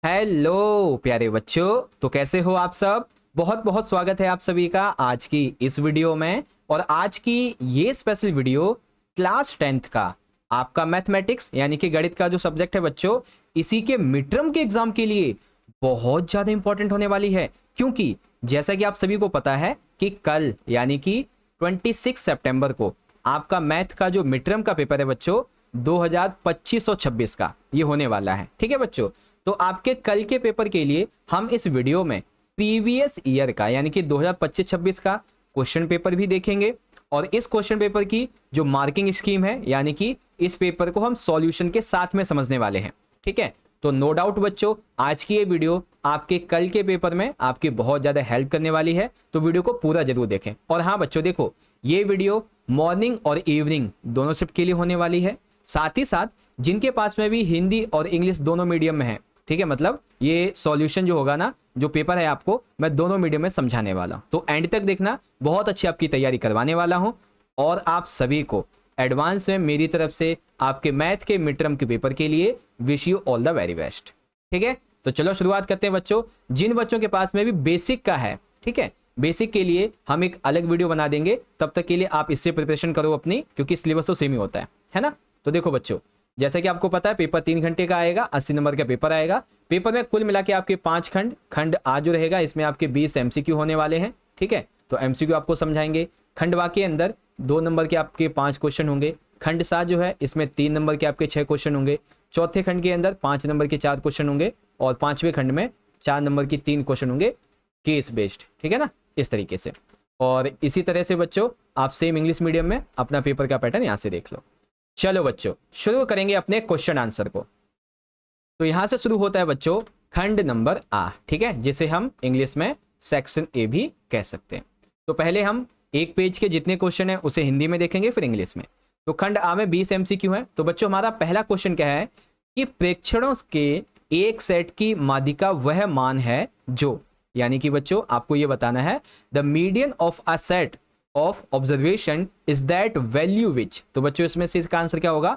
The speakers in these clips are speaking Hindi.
हेलो प्यारे बच्चों, तो कैसे हो आप सब। बहुत बहुत स्वागत है आप सभी का आज की इस वीडियो में। और आज की ये स्पेशल वीडियो क्लास 10th का आपका मैथमेटिक्स यानी कि गणित का जो सब्जेक्ट है बच्चों, इसी के मिड टर्म के एग्जाम के लिए बहुत ज्यादा इंपॉर्टेंट होने वाली है। क्योंकि जैसा कि आप सभी को पता है कि कल यानी कि 26 सितंबर को आपका मैथ का जो मिड टर्म का पेपर है बच्चों 2025-26 का ये होने वाला है। ठीक है बच्चों, तो आपके कल के पेपर के लिए हम इस वीडियो में प्रीवियस ईयर का यानी कि 2025-26 का क्वेश्चन पेपर भी देखेंगे। और इस क्वेश्चन पेपर की जो मार्किंग स्कीम है यानी कि इस पेपर को हम सॉल्यूशन के साथ में समझने वाले हैं। ठीक है, तो नो डाउट बच्चों आज की ये वीडियो आपके कल के पेपर में आपकी बहुत ज्यादा हेल्प करने वाली है, तो वीडियो को पूरा जरूर देखें। और हाँ बच्चों देखो, ये वीडियो मॉर्निंग और इवनिंग दोनों शिफ्ट के लिए होने वाली है। साथ ही साथ जिनके पास में भी हिंदी और इंग्लिश दोनों मीडियम में है, ठीक है, मतलब ये सॉल्यूशन जो होगा ना, जो पेपर है आपको मैं दोनों मीडियम में समझाने वाला हूं, तो एंड तक देखना, बहुत अच्छी आपकी तैयारी करवाने वाला हूं। और आप सभी को एडवांस में मेरी तरफ से आपके मैथ के मिड टर्म के पेपर के लिए wish you all the very best. ठीक है, तो चलो शुरुआत करते हैं बच्चों। जिन बच्चों के पास में भी बेसिक का है, ठीक है, बेसिक के लिए हम एक अलग वीडियो बना देंगे, तब तक के लिए आप इससे प्रिपरेशन करो अपनी, क्योंकि सिलेबस तो सेम ही होता है ना। तो देखो बच्चों, जैसा कि आपको पता है पेपर 3 घंटे का आएगा, 80 नंबर का पेपर आएगा। पेपर में कुल मिला के आपके 5 खंड आज जो रहेगा इसमें आपके 20 एमसीक्यू होने वाले हैं। ठीक है, तो एमसीक्यू आपको समझाएंगे। खंड वा के अंदर 2 नंबर के आपके 5 क्वेश्चन होंगे। खंड 7 जो है इसमें 3 नंबर के आपके 6 क्वेश्चन होंगे। चौथे खंड के अंदर 5 नंबर के 4 क्वेश्चन होंगे। और 5वें खंड में 4 नंबर की 3 क्वेश्चन होंगे केस बेस्ड। ठीक है ना, इस तरीके से। और इसी तरह से बच्चों आप सेम इंग्लिश मीडियम में अपना पेपर का पैटर्न यहाँ से देख लो। चलो बच्चों शुरू करेंगे अपने क्वेश्चन आंसर को। तो यहां से शुरू होता है बच्चों खंड नंबर आ, ठीक है, जिसे हम इंग्लिश में सेक्शन ए भी कह सकते हैं। तो पहले हम एक पेज के जितने क्वेश्चन हैं उसे हिंदी में देखेंगे, फिर इंग्लिश में। तो खंड आ में 20 एमसीक्यू है। तो बच्चों हमारा पहला क्वेश्चन क्या है कि प्रेक्षणों के एक सेट की माध्यिका वह मान है जो, यानी कि बच्चों आपको यह बताना है the median of a set of observation is that value which. तो बच्चों इसमें से इसका आंसर क्या होगा,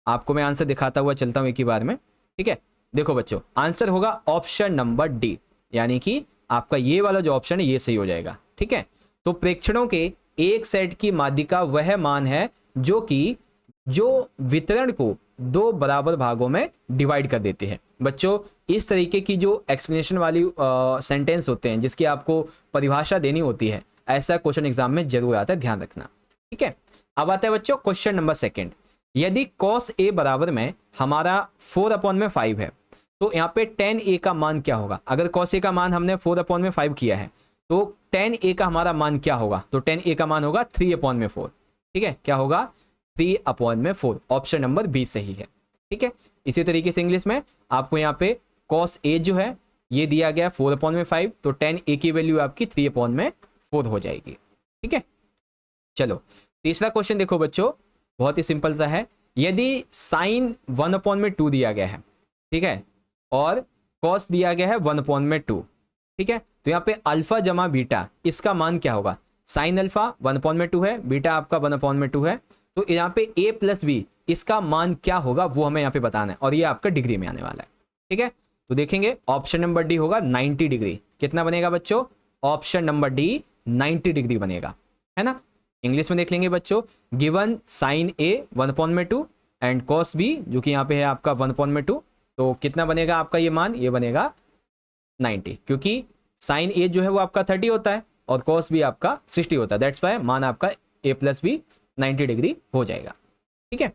आपको मैं आंसर दिखाता हुआ चलता हूं एक ही बार में। ठीक है, देखो बच्चों आंसर होगा ऑप्शन नंबर डी, यानी कि आपका ये वाला जो ऑप्शन है ये सही हो जाएगा। ठीक है, तो प्रेक्षणों के एक सेट की माध्यिका वह मान है जो कि जो वितरण को 2 बराबर भागों में डिवाइड कर देते हैं। बच्चों इस तरीके की जो एक्सप्लेनेशन वाली सेंटेंस होते हैं जिसकी आपको परिभाषा देनी होती है, ऐसा क्वेश्चन एग्जाम में जरूर आता है, ध्यान रखना। ठीक है, अब आता है बच्चों क्वेश्चन नंबर सेकंड। यदि cos a बराबर में हमारा 4/5 है, तो यहाँ पे tan a का मान क्या होगा। अगर cos a का मान हमने 4/5 किया है तो tan a का हमारा मान क्या होगा, तो tan a का मान होगा 3/4। ठीक है, क्या होगा 3/4। ऑप्शन नंबर बी सही है। ठीक है, इसी तरीके से इंग्लिश में आपको यहाँ पे cos a जो है ये दिया गया 4/5, तो tan a की वैल्यू आपकी 3/4 हो जाएगी। ठीक है, चलो तीसरा क्वेश्चन देखो बच्चों, बहुत ही सिंपल सा है। यदि साइन 1/2 दिया गया है, ठीक है, और कॉस दिया गया है 1/2, ठीक है, तो यहाँ पे अल्फा जमा बीटा इसका मान क्या होगा। साइन अल्फा 1/2 है, बीटा आपका 1/2 है, तो यहाँ पे a प्लस बी इसका मान क्या होगा वो हमें यहाँ पे बताना है, और ये आपका डिग्री में आने वाला है। ठीक है, तो देखेंगे ऑप्शन नंबर डी होगा 90 डिग्री। कितना बनेगा बच्चों, ऑप्शन नंबर डी 90 डिग्री बनेगा, है ना। इंग्लिश में देख लेंगे बच्चों, given sine A 1/2 and cos B जो कि यहाँ पे है आपका 1/2, तो कितना बनेगा आपका ये मान, ये बनेगा 90, क्योंकि साइन ए जो है वो आपका 30 होता है और कॉस बी आपका 60 होता है, दैट्स वाई मान आपका ए प्लस बी 90 डिग्री हो जाएगा। ठीक है,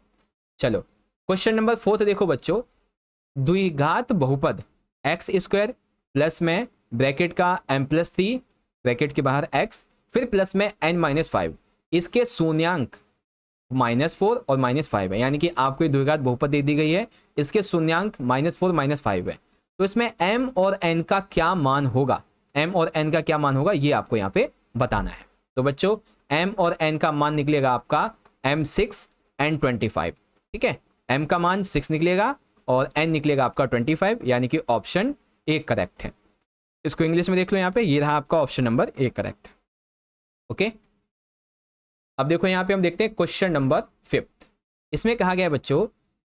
चलो क्वेश्चन नंबर 4 देखो बच्चों, द्विघात बहुपद x² प्लस में ब्रैकेट का m+3 ब्रैकेट के बाहर x फिर प्लस में n-5, इसके शून्यांक -4 और -5 है, यानी कि आपको ये द्विघात बहुपद दे दी गई है, इसके शून्यांक -4 -5 है, तो इसमें m और n का क्या मान होगा, m और n का क्या मान होगा ये आपको यहाँ पे बताना है। तो बच्चों m और n का मान निकलेगा आपका m6 n25। ठीक है, m का मान 6 निकलेगा और n निकलेगा आपका 25, यानी कि ऑप्शन ए करेक्ट है। इसको इंग्लिश में देख लो, यहाँ पे ये रहा आपका option number A correct. Okay, अब देखो यहाँ पे हम देखते हैं क्वेश्चन नंबर 5। इसमें कहा गया बच्चों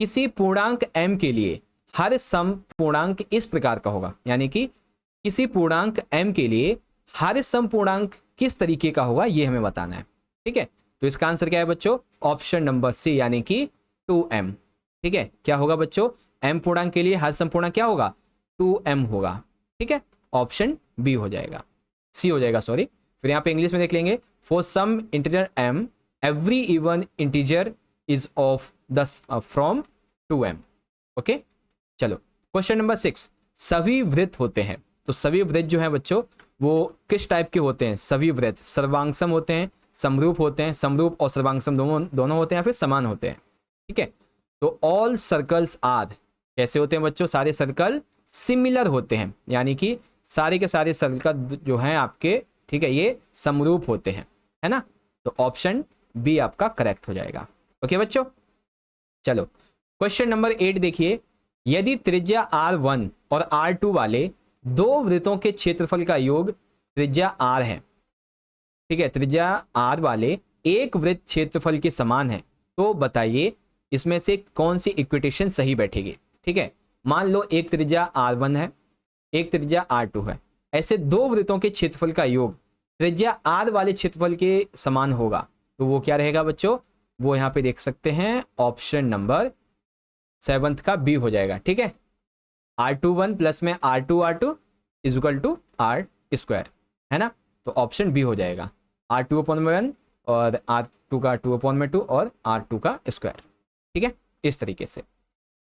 किसी पूर्णांक m के लिए हर सम पूर्णांक इस प्रकार का होगा, यानी कि किसी पूर्णांक m के लिए हर सम पूर्णांक किस तरीके का होगा ये हमें बताना है। ठीक है, तो इसका आंसर क्या है बच्चों? ऑप्शन नंबर सी, यानी कि 2m। ठीक है, क्या होगा बच्चों? m पूर्णांक के लिए हर सम पूर्णांक क्या होगा? 2m होगा। ठीक है, ऑप्शन बी हो जाएगा, सी हो जाएगा, सॉरी। फिर यहाँ पे इंग्लिश में देख लेंगे, for some integer m every even integer is of the from 2m। Okay, चलो क्वेश्चन नंबर 6, सभी वृत्त होते हैं। तो सभी वृत्त जो है बच्चों वो किस टाइप के होते हैं? सभी वृत्त सर्वांगसम होते हैं, समरूप होते हैं, समरूप और सर्वांगसम दोनों होते हैं, या फिर समान होते हैं। ठीक है, तो ऑल सर्कल्स आर कैसे होते हैं बच्चों? सारे सर्कल सिमिलर होते हैं, यानी कि सारे के सारे सर्कल जो हैं आपके, ठीक है, ये समरूप होते हैं, है ना। तो ऑप्शन बी आपका करेक्ट हो जाएगा। ओके बच्चों, चलो क्वेश्चन नंबर 8 देखिए, यदि त्रिज्या r1 और r2 वाले दो वृत्तों के क्षेत्रफल का योग त्रिज्या r है, ठीक है, त्रिज्या r वाले एक वृत्त क्षेत्रफल के समान है, तो बताइए इसमें से कौन सी इक्वेशन सही बैठेगी। ठीक है, मान लो एक त्रिज्या r1 है, एक त्रिज्या r2 है, ऐसे दो वृत्तों के क्षेत्रफल का योग त्रिज्या r वाले क्षेत्रफल के समान होगा, तो वो क्या रहेगा बच्चों? वो यहाँ पे देख सकते हैं, ऑप्शन नंबर 7 का बी हो जाएगा। ठीक है, r21 प्लस में r2 is equal to r square, है ना। तो ऑप्शन बी हो जाएगा, r2/1 और r2 का 2/2 और r2 का स्क्वायर। ठीक है, इस तरीके से।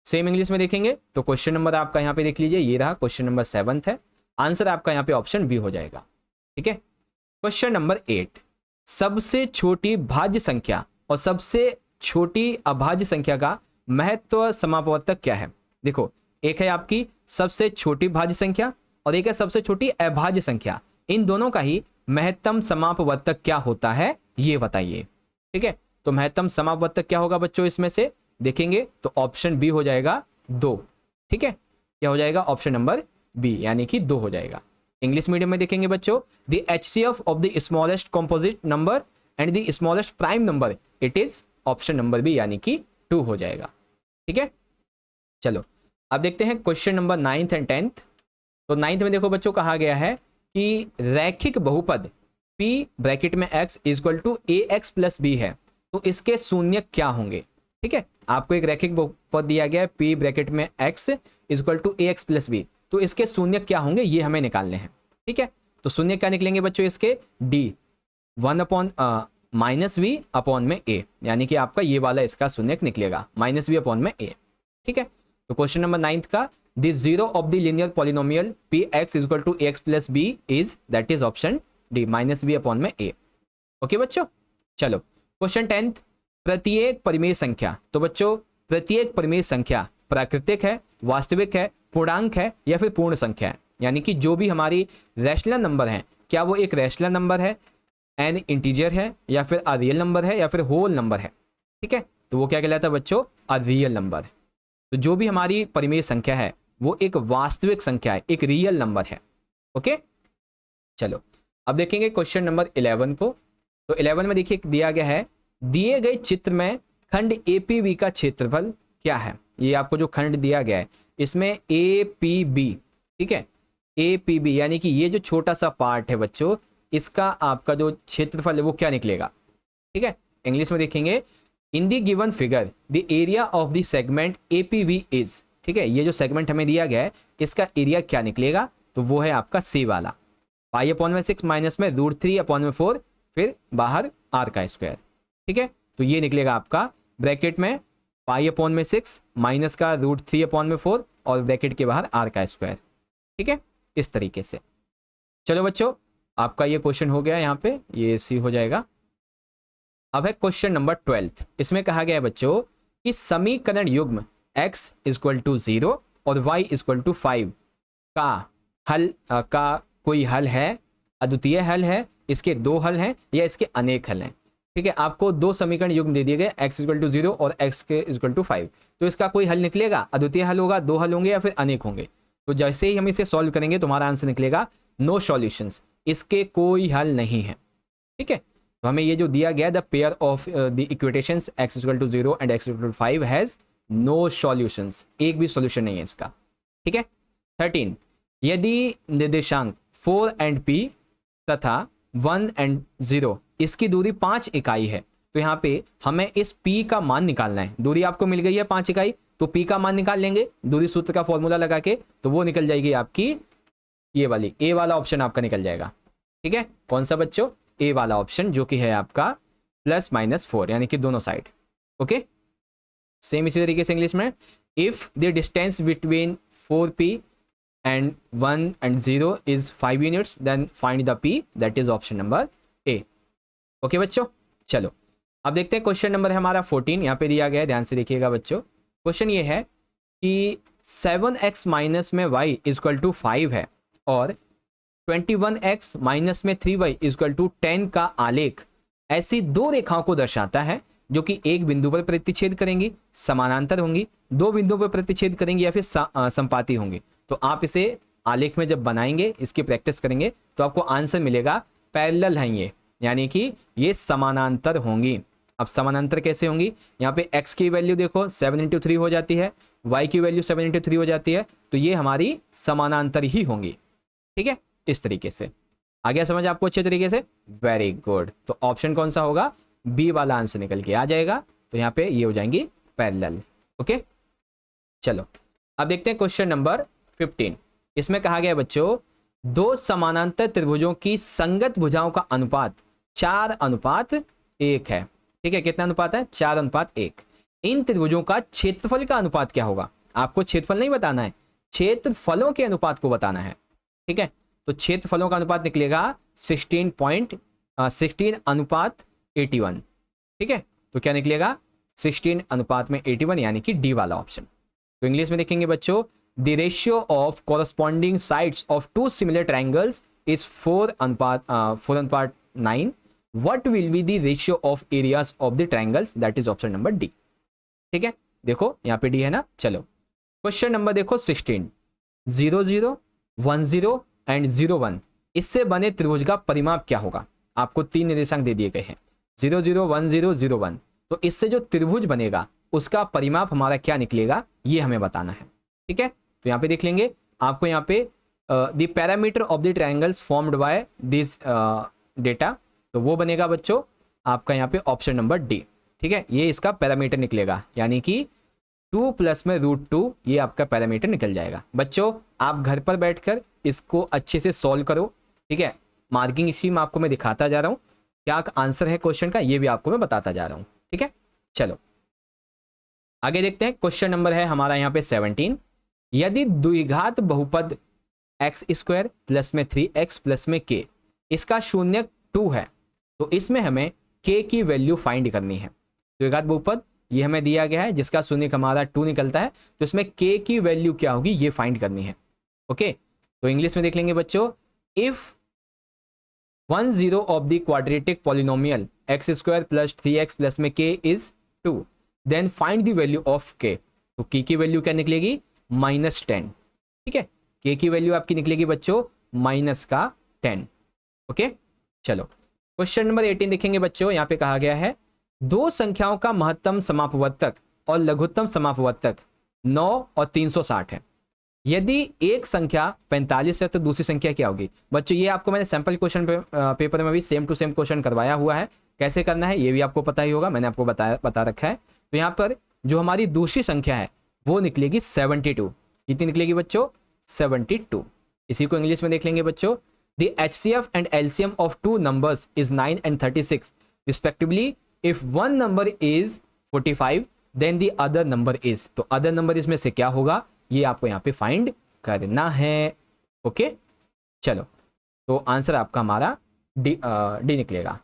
सेम इंग्लिश में देखेंगे तो क्वेश्चन नंबर आपका यहाँ पे देख लीजिए, ये रहा क्वेश्चन नंबर 7 है, आंसर आपका यहाँ पे ऑप्शन बी हो जाएगा। ठीक है, क्वेश्चन नंबर 8, सबसे छोटी भाज्य संख्या और सबसे छोटी अभाज्य संख्या का महत्व समापवर्तक क्या है? देखो, एक है आपकी सबसे छोटी भाज्य संख्या और एक है सबसे छोटी अभाज्य संख्या, इन दोनों का ही महत्तम समापवर्तक क्या होता है ये बताइए। ठीक है, तो महत्तम समापवर्तक क्या होगा बच्चों? इसमें से देखेंगे तो ऑप्शन बी हो जाएगा 2। ठीक है, क्या हो जाएगा? ऑप्शन नंबर बी, यानी कि 2 हो जाएगा। इंग्लिश मीडियम में देखेंगे बच्चों, the HCF of the smallest composite number and the smallest prime number, it is option number B, यानी कि 2 हो जाएगा। ठीक है, चलो अब देखते हैं question number 9th and 10th। तो 9th में देखो बच्चों, कहा गया है कि रैखिक बहुपद p ब्रैकेट में x equal to ax plus b है, तो इसके शून्य क्या होंगे? ठीक है, आपको एक रैखिक बहुपद दिया गया है p ब्रैकेट में x equal to ax plus b, तो इसके शून्य क्या होंगे ये हमें निकालने हैं। ठीक है, तो शून्य क्या निकलेंगे बच्चों? इसके d 1/-v अपॉन में a, यानी कि आपका ये वाला इसका शून्य निकलेगा -v अपॉन में a। ठीक है, तो क्वेश्चन नंबर 9th का, the zero of the linear polynomial px equal to ax plus b is, that is option D, -v upon में a। ओके बच्चों, चलो क्वेश्चन 10th, प्रत्येक परिमेय संख्या। तो बच्चों प्रत्येक परिमेय संख्या प्राकृतिक है, वास्तविक है, पूर्णांक है या फिर पूर्ण संख्या है, यानी कि जो भी हमारी रैशनल नंबर है, क्या वो एक रैशनल नंबर है, एन इंटीजर है, या फिर अ रियल नंबर है, या फिर होल नंबर है। ठीक है, तो वो क्या कहलाता है बच्चों? A real number. तो जो भी हमारी परिमेय संख्या है वो एक वास्तविक संख्या है, एक रियल नंबर है। ओके, चलो अब देखेंगे क्वेश्चन नंबर 11 को। तो 11 में देखिए दिया गया है, दिए गए चित्र में खंड APB का क्षेत्रफल क्या है? ये आपको जो खंड दिया गया है इसमें APB, ठीक है, APB यानी कि ये जो छोटा सा पार्ट है बच्चों, इसका आपका जो क्षेत्रफल है वो क्या निकलेगा? ठीक है, इंग्लिश में देखेंगे, in the given figure the area of the segment APV is, ठीक है, ये जो सेगमेंट हमें दिया गया है इसका एरिया क्या निकलेगा? तो वो है आपका सी वाला, π/6 माइनस में √3/4, फिर बाहर r का स्क्वायर। ठीक है, तो ये निकलेगा आपका ब्रैकेट में π/6 माइनस का √3/4 और ब्रैकेट के बाहर r का स्क्वायर। ठीक है, इस तरीके से। चलो बच्चों, आपका ये क्वेश्चन हो गया, यहाँ पे ये सी हो जाएगा। अब है क्वेश्चन नंबर 12। इसमें कहा गया है बच्चों कि समीकरण युग्म x इक्वल टू 0 और y इक्वल टू 5 का हल का कोई हल है, अद्वितीय हल है, इसके दो हल हैं या इसके अनेक हल हैं। ठीक है, आपको दो समीकरण युग्म दे दिए गए, x इक्वल टू 0 और x के इक्वल टू 5, तो इसका कोई हल निकलेगा, अद्वितीय हल होगा, दो हल होंगे या फिर अनेक होंगे। तो जैसे ही हम इसे सॉल्व करेंगे तो हमारा आंसर निकलेगा नो सॉल्यूशंस, इसके कोई हल नहीं है। ठीक है, तो हमें ये जो दिया गया the pair of the equations x equal to 0 and x equal to 5 has no solutions, एक भी सॉल्यूशन नहीं है इसका। ठीक है। 13, यदि निर्देशांक 4 एंड p तथा 1 एंड 0 इसकी दूरी 5 इकाई है, तो यहाँ पे हमें इस p का मान निकालना है। दूरी आपको मिल गई है 5 इकाई, तो p का मान निकाल लेंगे दूरी सूत्र का फॉर्मूला लगा के, तो वो निकल जाएगी आपकी ये वाली, ए वाला ऑप्शन आपका निकल जाएगा। ठीक है, कौन सा बच्चों? ए वाला ऑप्शन, जो कि है आपका +-4, यानी कि दोनों साइड। ओके, सेम इसी तरीके से इंग्लिश में, if the distance between 4p and 1 and 0 is 5 units then find the p, that is option number A. Okay बच्चों, चलो अब देखते हैं क्वेश्चन नंबर है हमारा 14, यहाँ पे दिया गया है, ध्यान से देखिएगा बच्चों। क्वेश्चन ये है कि 7x माइनस में y इक्वल टू 5 है और 21x माइनस में 3y इक्वल टू 10 का आलेख ऐसी दो रेखाओं को दर्शाता है जो कि एक बिंदु पर प्रतिच्छेद करेंगी, समानांतर होंगी, दो बिंदुओं पर प्रतिच्छेद करेंगी या फिर संपाती होंगी। तो आप इसे आलेख में जब बनाएंगे, इसकी प्रैक्टिस करेंगे, तो आपको आंसर मिलेगा पैरेलल हैं ये, यानी कि ये समानांतर होंगी। अब समानांतर कैसे होंगी? यहाँ पे x की वैल्यू देखो 7 × 3 हो जाती है, y की वैल्यू 7 × 3 हो जाती है, तो ये हमारी समानांतर ही होंगी। ठीक है, इस तरीके से आ गया समझ आपको अच्छे तरीके से? Very good. तो ऑप्शन कौन सा होगा? बी वाला आंसर निकल के आ जाएगा। तो यहाँ पे ये हो जाएंगी पैरेलल। ओके, चलो अब देखते हैं क्वेश्चन नंबर 15। इसमें कहा गया बच्चों, दो समानांतर त्रिभुजों की संगत भुजाओं का अनुपात 4:1 है। ठीक है, कितना अनुपात है? 4:1। इन त्रिभुजों का क्षेत्रफल का अनुपात क्या होगा? आपको क्षेत्रफल नहीं बताना है, क्षेत्रफलों के अनुपात को बताना है। ठीक है, तो क्षेत्रफलों का अनुपात निकलेगा 16:81। ठीक है, तो क्या निकलेगा? 16:81, यानी कि डी वाला ऑप्शन। तो इंग्लिश में देखेंगे बच्चों, the ratio of corresponding sides of two similar triangles is 4:9। What will be the ratio of areas of the triangles? That is option number D. ठीक है, देखो यहाँ पे डी है ना। चलो क्वेश्चन नंबर देखो 16, 0 0 1 0 एंड 0 1 इससे बने त्रिभुज का परिमाप क्या होगा? आपको तीन निर्देशांक दे दिए गए हैं, 0 0 1 0 0 1। तो इससे जो त्रिभुज बनेगा उसका परिमाप हमारा क्या निकलेगा, ये हमें बताना है। ठीक है, तो यहाँ पे देख लेंगे, आपको यहाँ पे the parameter of the triangles formed by this data, तो वो बनेगा बच्चों आपका यहाँ पे ऑप्शन नंबर डी। ठीक है, ये इसका पैरामीटर निकलेगा, यानी कि 2 प्लस में √2, ये आपका पैरामीटर निकल जाएगा। बच्चों आप घर पर बैठकर इसको अच्छे से सॉल्व करो। ठीक है, मार्किंग स्कीम आपको मैं दिखाता जा रहा हूँ, क्या आंसर है क्वेश्चन का ये भी आपको मैं बताता जा रहा हूँ। ठीक है, चलो आगे देखते हैं। क्वेश्चन नंबर है हमारा यहाँ पे 17, यदि द्विघात बहुपद x² प्लस में 3x प्लस में k इसका शून्यक 2 है, तो इसमें हमें k की वैल्यू फाइंड करनी है। द्विघात बहुपद ये हमें दिया गया है जिसका शून्यक हमारा 2 निकलता है, तो इसमें k की वैल्यू क्या होगी ये फाइंड करनी है। ओके, तो इंग्लिश में देख लेंगे बच्चों, if 1 0 of the quadratic polynomial x² plus 3x plus में k is 2, then find the value of k। तो k की वैल्यू क्या निकलेगी? -10। ठीक है, k की वैल्यू आपकी निकलेगी बच्चों -10। ओके, चलो क्वेश्चन नंबर 18 देखेंगे बच्चों। यहाँ पे कहा गया है, दो संख्याओं का महत्तम समापवर्तक और लघुत्तम समापवर्तक 9 और 360 है। यदि एक संख्या 45 है तो दूसरी संख्या क्या होगी? बच्चों ये आपको मैंने सैंपल क्वेश्चन पेपर में भी सेम टू सेम क्वेश्चन करवाया हुआ है, कैसे करना है ये भी आपको पता ही होगा, मैंने आपको बता रखा है। तो यहाँ पर जो हमारी दूसरी संख्या है वो निकलेगी 72। कितनी निकलेगी बच्चों? 72। इसी को इंग्लिश में देख लेंगे बच्चों, the HCF and LCM of two numbers is 9 and 36 respectively. If one number is 45 then the other number is, तो अदर नंबर इसमें से क्या होगा ये आपको यहाँ पे फाइंड करना है। ओके, चलो तो आंसर आपका हमारा डी निकलेगा।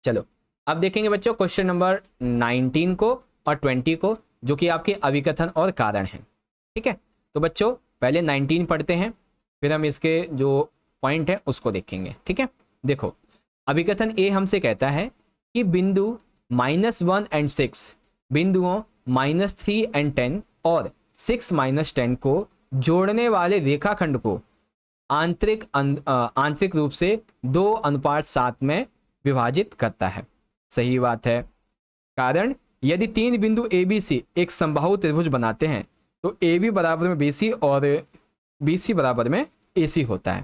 चलो अब देखेंगे बच्चों क्वेश्चन नंबर 19 को और 20 को, जो कि आपके अभिकथन और कारण हैं। ठीक है, तो बच्चों पहले 19 पढ़ते हैं, फिर हम इसके जो पॉइंट है उसको देखेंगे। ठीक है, देखो अभिकथन ए हमसे कहता है कि बिंदु -1 and 6 बिंदुओं -3 and 10 और 6 - 10 को जोड़ने वाले रेखाखंड को आंतरिक रूप से 2:7 में विभाजित करता है। सही बात है, कारण यदि तीन बिंदु ए बी सी एक समबाहु त्रिभुज बनाते हैं तो ए बी बराबर में बी सी और बी सी बराबर में ए सी होता है।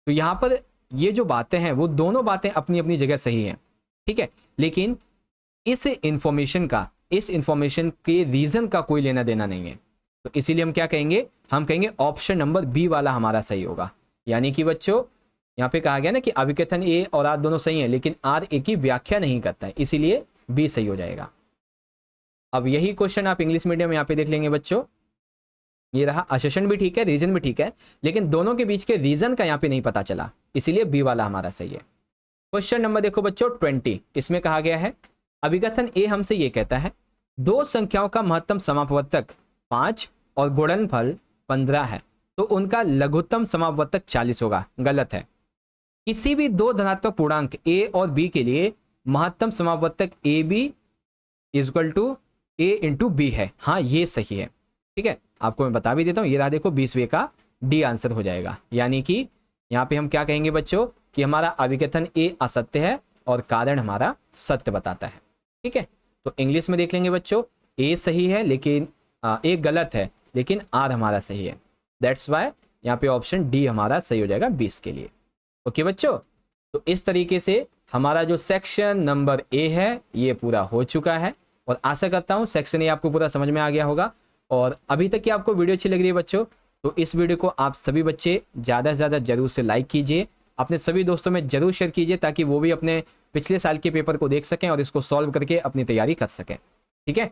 तो यहाँ पर ये जो बातें हैं वो दोनों बातें अपनी अपनी जगह सही हैं, ठीक है, लेकिन इस इंफॉर्मेशन के रीजन का कोई लेना देना नहीं है। तो इसीलिए हम क्या कहेंगे, हम कहेंगे ऑप्शन नंबर बी वाला हमारा सही होगा। यानी कि बच्चों यहाँ पे कहा गया ना कि अभिकथन ए और आर दोनों सही हैं लेकिन आर ए की व्याख्या नहीं करता है, इसीलिए बी सही हो जाएगा। अब यही क्वेश्चन आप इंग्लिश मीडियम यहाँ पे देख लेंगे बच्चों, ये रहा, असेशन भी ठीक है, रीजन भी ठीक है, लेकिन दोनों के बीच के रीजन का यहाँ पे नहीं पता चला, इसीलिए बी वाला हमारा सही है। क्वेश्चन नंबर देखो बच्चों 20, इसमें कहा गया है अभिकथन ए हमसे ये कहता है दो संख्याओं का महत्तम समापवर्तक 5 और गुणनफल 15 है तो उनका लघुत्तम समापवर्तक 40 होगा। गलत है। किसी भी दो धनात्मक पूर्णांक a और b के लिए महत्तम समापवर्तक A B equal to A into B है। हाँ ये सही है, ठीक है, आपको मैं बता भी देता हूँ, ये रहा देखो 20वें का डी आंसर हो जाएगा। यानी कि यहाँ पे हम क्या कहेंगे बच्चों कि हमारा अभिकथन ए असत्य है और कारण हमारा सत्य बताता है, ठीक है। तो इंग्लिश में देख लेंगे बच्चों, ए सही है लेकिन ए गलत है लेकिन आर हमारा सही है। दैट्स वाई यहाँ पे ऑप्शन डी हमारा सही हो जाएगा 20 के लिए। ओके बच्चों, तो इस तरीके से हमारा जो सेक्शन नंबर ए है ये पूरा हो चुका है और आशा करता हूँ सेक्शन ए आपको पूरा समझ में आ गया होगा। और अभी तक की आपको वीडियो अच्छी लग रही है बच्चों तो इस वीडियो को आप सभी बच्चे ज़्यादा से ज़्यादा जरूर से लाइक कीजिए, अपने सभी दोस्तों में जरूर शेयर कीजिए ताकि वो भी अपने पिछले साल के पेपर को देख सकें और इसको सॉल्व करके अपनी तैयारी कर सकें, ठीक है।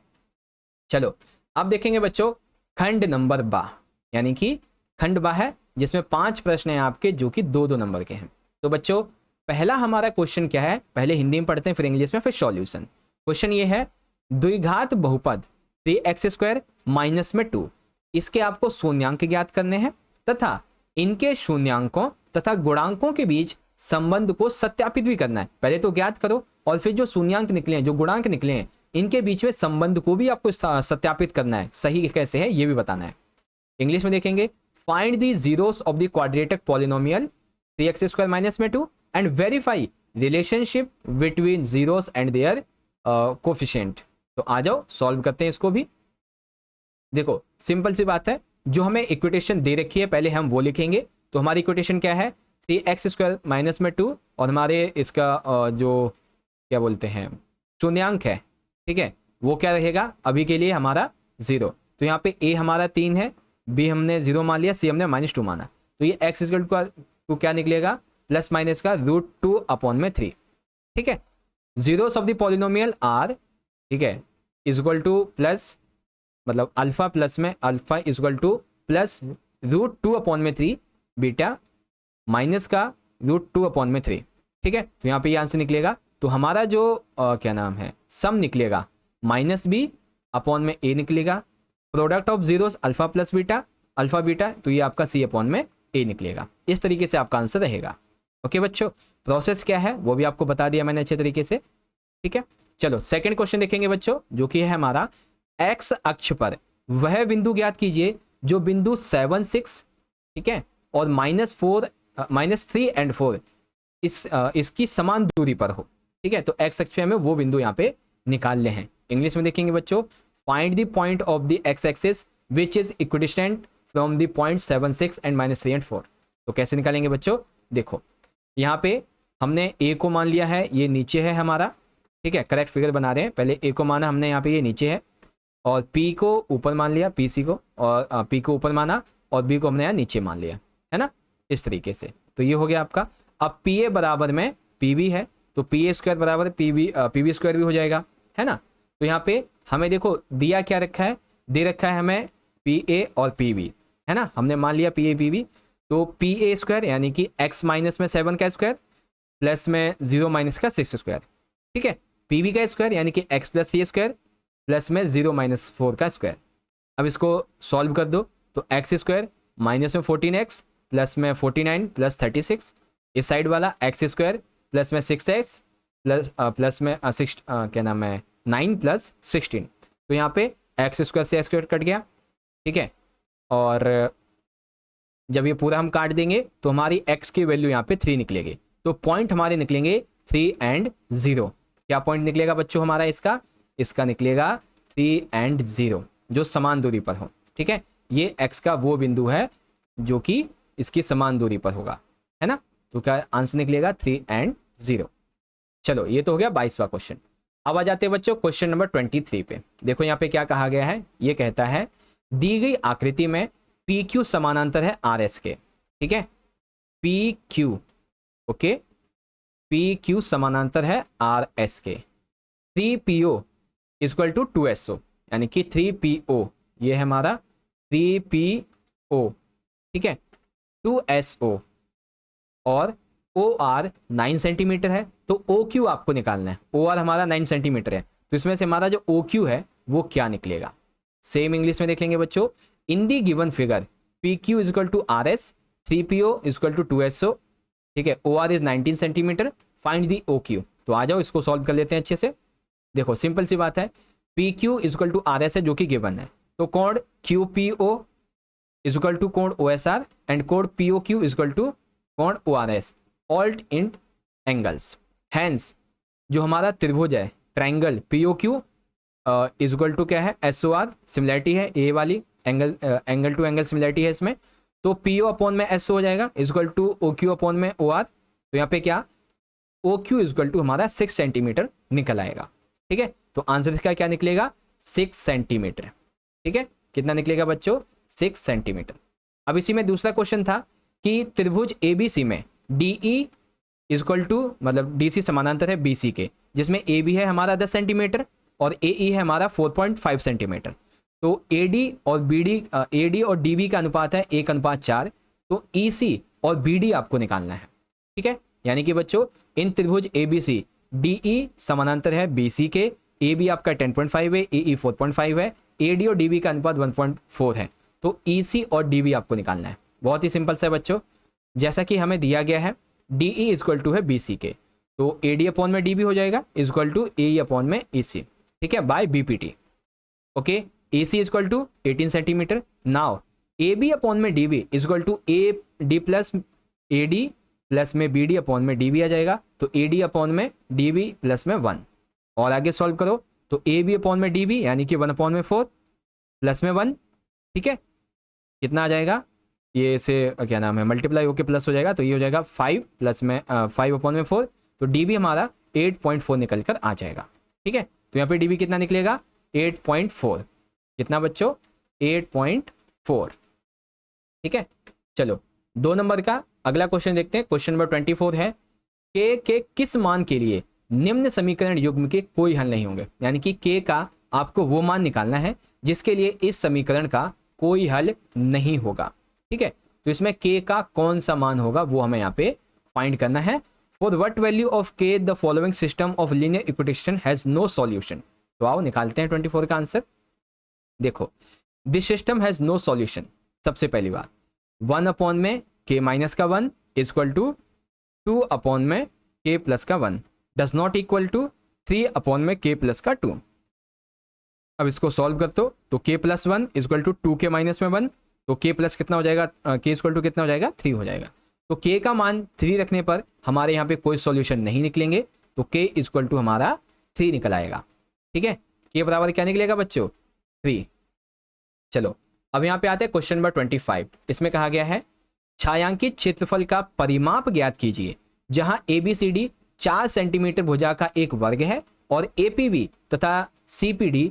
चलो अब देखेंगे बच्चों खंड नंबर बा, यानी कि खंड बा है जिसमें 5 प्रश्न हैं आपके जो कि 2-2 नंबर के हैं। तो बच्चों पहला हमारा क्वेश्चन क्या है, पहले हिंदी में पढ़ते हैं फिर इंग्लिश में फिर सॉल्यूशन। क्वेश्चन ये है द्विघात बहुपद 3x² माइनस में 2, इसके आपको शून्यांक ज्ञात करने हैं तथा इनके शून्यांकों तथा गुणांकों के बीच संबंध को सत्यापित भी करना है। पहले तो ज्ञात करो और फिर जो शून्यांक निकले हैं, जो गुणांक निकले हैं, इनके बीच में संबंध को भी आपको सत्यापित करना है, सही कैसे है ये भी बताना है। इंग्लिश में देखेंगे find the zeros of the quadratic polynomial 3x² minus में 2 and verify relationship between zeros and their coefficient. तो आ जाओ सॉल्व करते हैं इसको भी। देखो सिंपल सी बात है, जो हमें इक्वेशन दे रखी है पहले हम वो लिखेंगे। तो हमारी इक्वेशन क्या है 3x² माइनस में 2 और हमारे इसका जो क्या बोलते हैं शून्यांक है, ठीक है, वो क्या रहेगा अभी के लिए हमारा 0। तो यहाँ पे a हमारा 3 है, b हमने 0 मान लिया, c हमने -2 माना। तो ये x टू क्या निकलेगा प्लस माइनस का √2/3, ठीक है। Zeros of the polynomial are, ठीक है, इक्वल टू प्लस मतलब अल्फा प्लस में alpha equal to plus √2/3 beta minus का √2/3, ठीक है। तो यहाँ पे ये आंसर निकलेगा। तो हमारा जो क्या नाम है सम निकलेगा -b/a निकलेगा, product of zeros alpha plus beta alpha beta, तो ये आपका c/a निकलेगा। इस तरीके से आपका आंसर रहेगा। ओके बच्चों, प्रोसेस क्या है वो भी आपको बता दिया मैंने अच्छे तरीके से, ठीक है। चलो सेकंड क्वेश्चन देखेंगे बच्चों, जो कि है हमारा एक्स अक्ष पर वह बिंदु ज्ञात कीजिए जो बिंदु 7, 6, ठीक है, और -3 एंड 4 इसकी समान दूरी पर हो, ठीक है। तो एक्स अक्ष पे हमें वो बिंदु यहाँ पे निकालने हैं। इंग्लिश में देखेंगे बच्चों find the point of the x axis which is equidistant from the point 7, 6 and -3 and 4। तो कैसे निकालेंगे बच्चों, देखो यहाँ पे हमने ए को मान लिया है, ये नीचे है हमारा, ठीक है, करेक्ट फिगर बना रहे हैं। पहले ए को माना हमने यहाँ पे, ये नीचे है, और पी को ऊपर मान लिया, पीसी को, और पी को ऊपर माना और बी को हमने यहाँ नीचे मान लिया, है ना, इस तरीके से। तो ये हो गया आपका। अब पी ए बराबर में पी बी है तो pA² बराबर pb² भी हो जाएगा, है ना। तो यहाँ पे हमें देखो दिया क्या रखा है, दे रखा है हमें PA और PB, है ना, हमने मान लिया PA PB। तो PA² यानी कि x माइनस में 7 का स्क्वायर प्लस में 0 माइनस का 6 स्क्वायर, ठीक है, PB का स्क्वायर यानी कि x प्लस 3² प्लस में 0 माइनस 4 का स्क्वायर। अब इसको सॉल्व कर दो तो x² माइनस में 14x प्लस में 49 प्लस 36, इस साइड वाला x² प्लस में 6x प्लस में 6 क्या नाम है 9 प्लस 16। तो यहाँ पे x² से x² कट गया, ठीक है, और जब ये पूरा हम काट देंगे तो हमारी x की वैल्यू यहाँ पे 3 निकलेगी। तो पॉइंट हमारे निकलेंगे 3 एंड 0। क्या पॉइंट निकलेगा बच्चों हमारा इसका इसका निकलेगा 3 and 0 जो समान दूरी पर हो। ठीक है, ये x का वो बिंदु है जो कि इसकी समान दूरी पर होगा, है ना। तो क्या आंसर निकलेगा 3 and 0। चलो ये तो हो गया 22वां क्वेश्चन। अब आ जाते हैं बच्चों क्वेश्चन नंबर 23 पे। देखो यहाँ पे क्या कहा गया है, ये कहता है दी गई आकृति में पी क्यू समानांतर है आर एस के। ठीक है, P Q, okay, P Q समानांतर है आर एस के। 3PO इक्वल टू 2SO, यानी कि 3PO ये है हमारा 3PO, ठीक है, 2SO और OR 9 सेंटीमीटर है। तो OQ आपको निकालना है। OR हमारा 9 सेंटीमीटर है, तो इसमें से हमारा जो OQ है वो क्या निकलेगा। सेम इंग्लिश में देख लेंगे बच्चों। In the given figure PQ is equal to RS, 3PO is equal to 2SO, ठीक है, OR is 19 centimetre, find the OQ। तो आ जाओ इसको सॉल्व कर लेते हैं अच्छे से। देखो सिंपल सी बात है, PQ is equal to RS है जो कि गिवन है, तो कोण QPO इज इक्वल टू कोण OSR एंड कोण POQ इज इक्वल टू कोण ORS, alternate angles. Hence जो हमारा त्रिभुज है triangle POQ is equal to क्या है SOR, सिमिलैरिटी है ए वाली, एंगल टू एंगल सिमिलैरिटी है इसमें। तो PO अपॉन में SO हो जाएगा is equal to OQ upon में OR। तो यहाँ पे क्या OQ इज इक्वल टू हमारा 6 सेंटीमीटर निकल आएगा। ठीक है, तो आंसर इसका क्या निकलेगा 6 सेंटीमीटर। ठीक है, कितना निकलेगा बच्चों 6 सेंटीमीटर। अब इसी में दूसरा क्वेश्चन था कि त्रिभुज ABC में DE इज इक्वल टू, मतलब DC समानांतर है BC के, जिसमें AB है हमारा 10 सेंटीमीटर और AE है हमारा 4.5 सेंटीमीटर। तो AD और DB का अनुपात है 1:4। तो EC और BD आपको निकालना है। ठीक है, यानी कि बच्चों इन त्रिभुज ABC DE समानांतर है BC के, AB आपका 10.5 है, AE 4.5 है, AD और DB का अनुपात 1.4 है। तो EC और DB आपको निकालना है। बहुत ही सिंपल सा है बच्चों, जैसा कि हमें दिया गया है DE इज इक्वल टू है BC के, तो AD अपॉन में DB हो जाएगा is equal to AE upon में EC, ठीक है, by BPT। Okay, AC is equal to 18 centimetre. Now AB upon में DB is equal to AD plus AD plus में BD अपॉन में DB आ जाएगा। तो AD अपॉन में DB प्लस में 1, और आगे सॉल्व करो तो AB अपॉन में DB यानी कि 1 अपॉन में 4 प्लस में 1, ठीक है, कितना आ जाएगा, ये से क्या नाम है मल्टीप्लाई होके प्लस हो जाएगा, तो ये हो जाएगा 5 प्लस में 5 अपॉन में 4, तो DB हमारा 8.4 निकल कर आ जाएगा। ठीक है, तो यहाँ पे DB कितना निकलेगा 8.4, कितना बच्चों 8.4। ठीक है, चलो 2 नंबर का अगला क्वेश्चन देखते हैं। क्वेश्चन नंबर 24 है के किस मान के लिए निम्न समीकरण युग्म के कोई हल नहीं होंगे। यानी कि के का आपको वो मान निकालना है जिसके लिए इस समीकरण का कोई हल नहीं होगा। ठीक है, तो इसमें के का कौन सा मान होगा वो हमें यहाँ पे फाइंड करना है। For what value of K the following system of linear equation has no solution. तो आओ निकालते हैं 24 का आंसर। देखो this system has no solution, सबसे पहली बात 1 अपॉन में के माइनस का 1 इज इक्वल टू 2 अपॉन में के प्लस का 1 does not equal to 3 upon में के प्लस का 2। अब इसको सॉल्व करते हो तो के प्लस 1 इज इक्वल टू 2 के माइनस में 1, तो के प्लस कितना हो जाएगा, के इक्वल टू कितना हो जाएगा 3 हो जाएगा। तो के का मान 3 रखने पर हमारे यहाँ पे कोई सॉल्यूशन नहीं निकलेंगे, तो के इक्वल टू हमारा 3 निकल आएगा। ठीक है, के बराबर क्या निकलेगा बच्चों 3। चलो अब यहाँ पे आते हैं क्वेश्चन नंबर 25। इसमें कहा गया है छायांकित क्षेत्रफल का परिमाप ज्ञात कीजिए जहां ABCD 4 सेंटीमीटर भुजा का एक वर्ग है और APB तथा CPD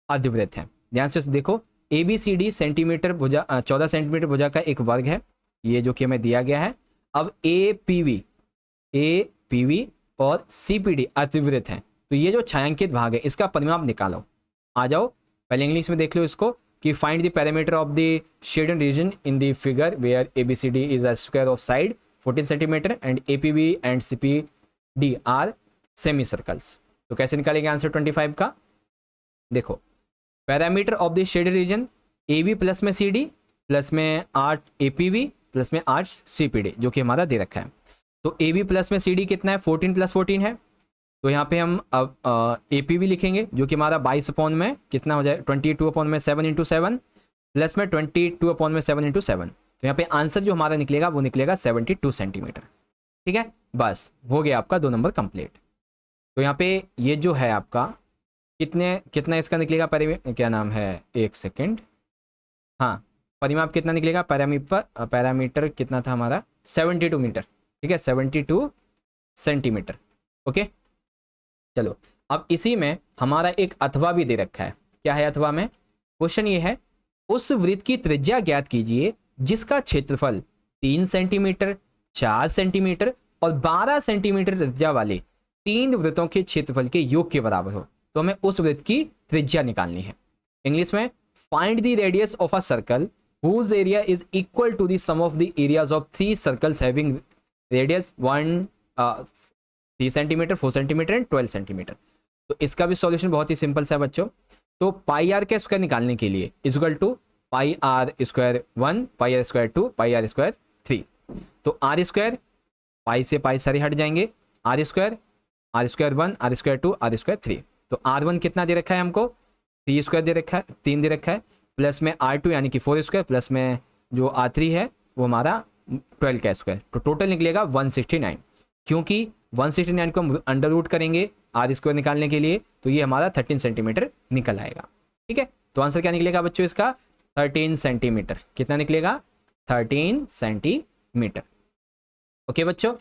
अर्धवृत्त है। ध्यान से देखो ABCD सेंटीमीटर भुजा 14 सेंटीमीटर भुजा का एक वर्ग है, ये जो कि हमें दिया गया है। अब APB और CPD अर्धवृत्त है, तो ये जो छायांकित भाग है इसका परिमाप निकालो। आ जाओ पहले इंग्लिश में देख लो इसको कि find the parameter of the shaded region in the figure where ABCD is a square of side 14 centimetre and APB and CPD are semicircles. तो कैसे निकालेंगे आंसर 25 का। देखो parameter of the shaded region AB plus में CD प्लस में 8 APB प्लस में 8 CPD जो कि हमारा दे रखा है। तो AB प्लस में CD कितना है 14 प्लस 14 है, तो यहाँ पे हम अब APB लिखेंगे जो कि हमारा 22 अपॉन में कितना हो जाए 22 अपॉन में 7 इंटू 7 प्लस में 22 अपॉन में 7 इंटू 7। तो यहाँ पे आंसर जो हमारा निकलेगा वो निकलेगा 72 सेंटीमीटर। ठीक है, बस हो गया आपका 2 नंबर कंप्लीट। तो यहाँ पे ये जो है आपका कितना इसका निकलेगा क्या नाम है, एक सेकेंड, हाँ परिमाप कितना निकलेगा, पैरामीटर कितना था हमारा, 72 मीटर, ठीक है 72 सेंटीमीटर। ओके चलो, अब इसी में हमारा एक अथवा भी दे रखा है। क्या है अथवा में, क्वेश्चन ये है, उस वृत्त की त्रिज्या ज्ञात कीजिए जिसका क्षेत्रफल 3 सेंटीमीटर, 4 सेंटीमीटर और 12 सेंटीमीटर त्रिज्या वाले 3 वृत्तों के क्षेत्रफल के योग के बराबर हो। तो हमें उस वृत्त की त्रिज्या निकालनी है। इंग्लिश में, find the radius of a circle whose area is equal to the sum of the areas of 3 circles having radius 3 centimetre, 4 centimetre and 12 centimetre. तो इसका भी सॉल्यूशन बहुत ही सिंपल सा है बच्चों। तो पाई आर का स्क्वायर निकालने के लिए equal to pi R square 1, pi R square 2, pi R square 3। तो आर स्क्वायर, पाई से पाई सारे हट जाएंगे, R square 1, R square 2, R square 3। तो आर 1 कितना दे रखा है हमको, 3 स्क्वायर दे रखा है, 3 दे रखा है, प्लस में आर 2 यानी कि 4 स्क्वायर, प्लस में जो आर 3 है वो हमारा 12 का स्क्वायर। तो टोटल निकलेगा 169। क्योंकि 169 को हम अंडर रूट करेंगे आर स्क्वायर निकालने के लिए, तो ये हमारा 13 सेंटीमीटर निकल आएगा। ठीक है, तो आंसर क्या निकलेगा बच्चों इसका, 13 सेंटीमीटर। कितना निकलेगा, 13 सेंटीमीटर। ओके बच्चों,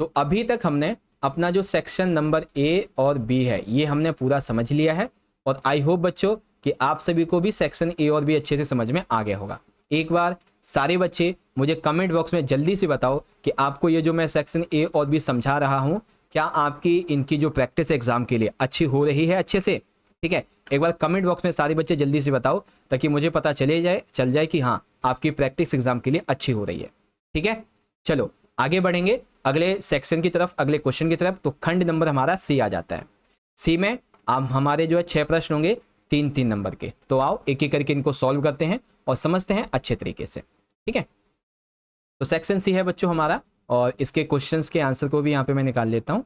तो अभी तक हमने अपना जो सेक्शन नंबर ए और बी है ये हमने पूरा समझ लिया है, और आई होप बच्चों कि आप सभी को भी सेक्शन ए और बी अच्छे से समझ में आ गया होगा। एक बार सारे बच्चे मुझे कमेंट बॉक्स में जल्दी से बताओ कि आपको ये जो मैं सेक्शन ए और बी समझा रहा हूँ, क्या आपकी इनकी जो प्रैक्टिस एग्जाम के लिए अच्छी हो रही है अच्छे से। ठीक है, एक बार कमेंट बॉक्स में सारे बच्चे जल्दी से बताओ ताकि मुझे पता चल जाए कि हाँ आपकी प्रैक्टिस एग्जाम के लिए अच्छी हो रही है। ठीक है, चलो आगे बढ़ेंगे अगले सेक्शन की तरफ, अगले क्वेश्चन की तरफ। तो खंड नंबर हमारा सी आ जाता है। सी में अब हमारे जो है 6 प्रश्न होंगे 3-3 नंबर के। तो आओ एक एक करके इनको सॉल्व करते हैं और समझते हैं अच्छे तरीके से। ठीक है, तो सेक्शन सी है बच्चों हमारा, और इसके क्वेश्चंस के आंसर को भी यहाँ पे मैं निकाल लेता हूँ।